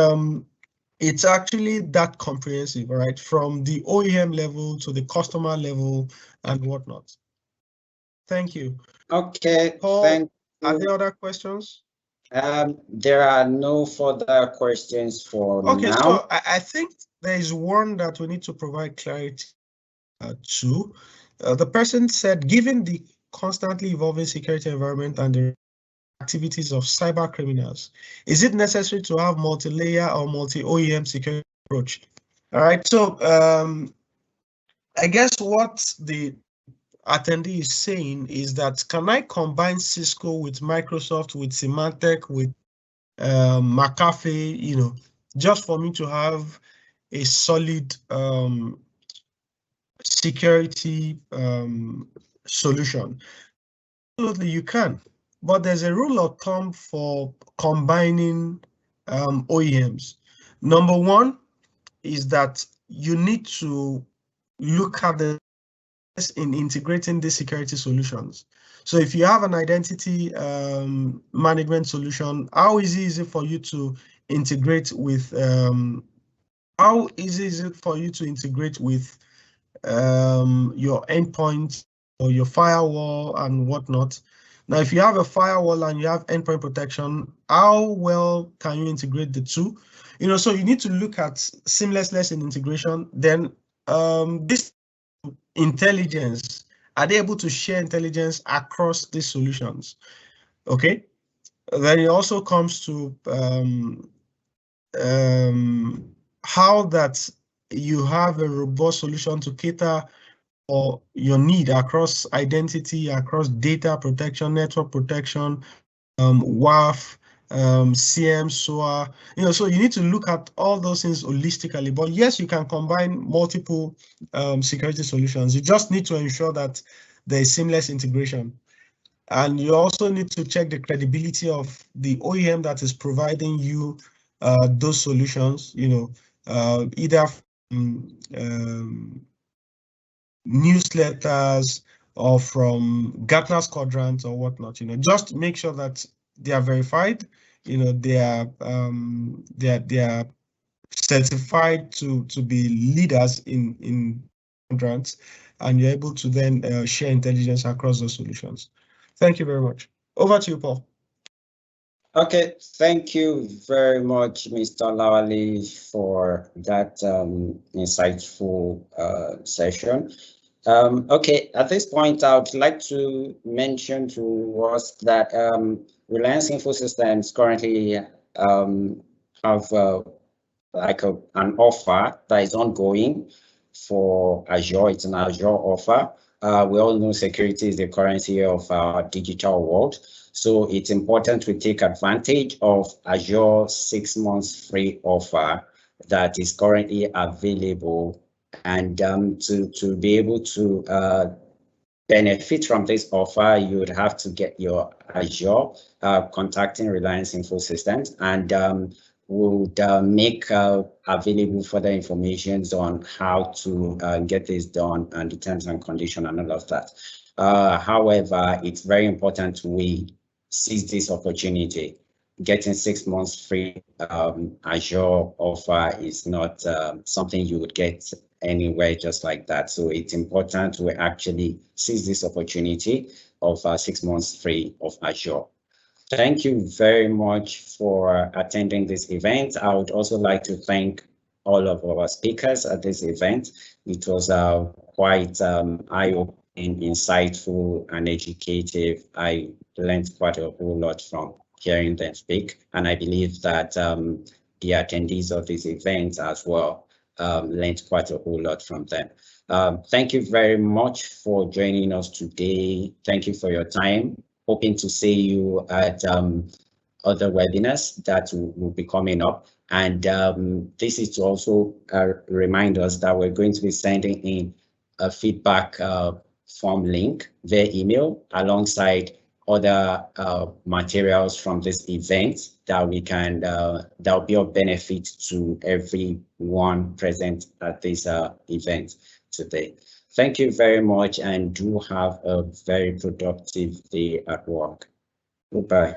actually that comprehensive, right? From the OEM level to the customer level and whatnot. Thank you. Okay, Paul, thank you. are there other questions? There are no further questions for now. Okay, so I think there is one that we need to provide clarity to. The person said, given the constantly evolving security environment and the activities of cyber criminals, is it necessary to have multi-layer or multi-OEM security approach? All right, so I guess what the attendee is saying is that, can I combine Cisco with Microsoft, with Symantec, with McAfee, just for me to have a solid security solution? Absolutely, you can, but there's a rule of thumb for combining OEMs. Number one is that you need to look at the in integrating these security solutions. So if you have an identity management solution, how easy is it for you to integrate with your endpoint or your firewall and whatnot? Now, if you have a firewall and you have endpoint protection, how well can you integrate the two? So you need to look at seamlessness in integration. Then this intelligence, are they able to share intelligence across these solutions? Okay. Then it also comes to how that you have a robust solution to cater for your need across identity, across data protection, network protection, WAF, CM, SOA. So you need to look at all those things holistically. But yes, you can combine multiple security solutions. You just need to ensure that there is seamless integration. And you also need to check the credibility of the OEM that is providing you those solutions, either from newsletters or from Gartner's quadrant or whatnot. Just make sure that they are verified. They are certified to be leaders in quadrants, and you're able to then share intelligence across those solutions. Thank you very much. Over to you, Paul. Okay, thank you very much, Mr. Lawali, for that insightful session. Okay, at this point, I would like to mention to us that Reliance Infosystems currently have an offer that is ongoing for Azure. It's an Azure offer. We all know security is the currency of our digital world. So it's important to take advantage of Azure 6 months free offer that is currently available. And to be able to benefit from this offer, you would have to get your Azure, contacting Reliance Infosystems, and would make available further information on how to get this done and the terms and conditions and all of that. However, it's very important we seize this opportunity. Getting 6 months free Azure offer is not something you would get anywhere just like that. So it's important we actually seize this opportunity of 6 months free of Azure. Thank you very much for attending this event. I would also like to thank all of our speakers at this event. It was quite eye-opening, insightful, and educative. I learned quite a whole lot from hearing them speak, and I believe that the attendees of this event as well learned quite a whole lot from them. Thank you very much for joining us today. Thank you for your time. Hoping to see you at other webinars that will be coming up. And this is to also remind us that we're going to be sending in a feedback form link via email alongside other materials from this event that we can that will be of benefit to everyone present at this event today. Thank you very much, and do have a very productive day at work. Goodbye.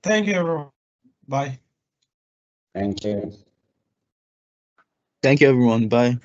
Thank you, everyone. Bye. Thank you. Thank you, everyone. Bye.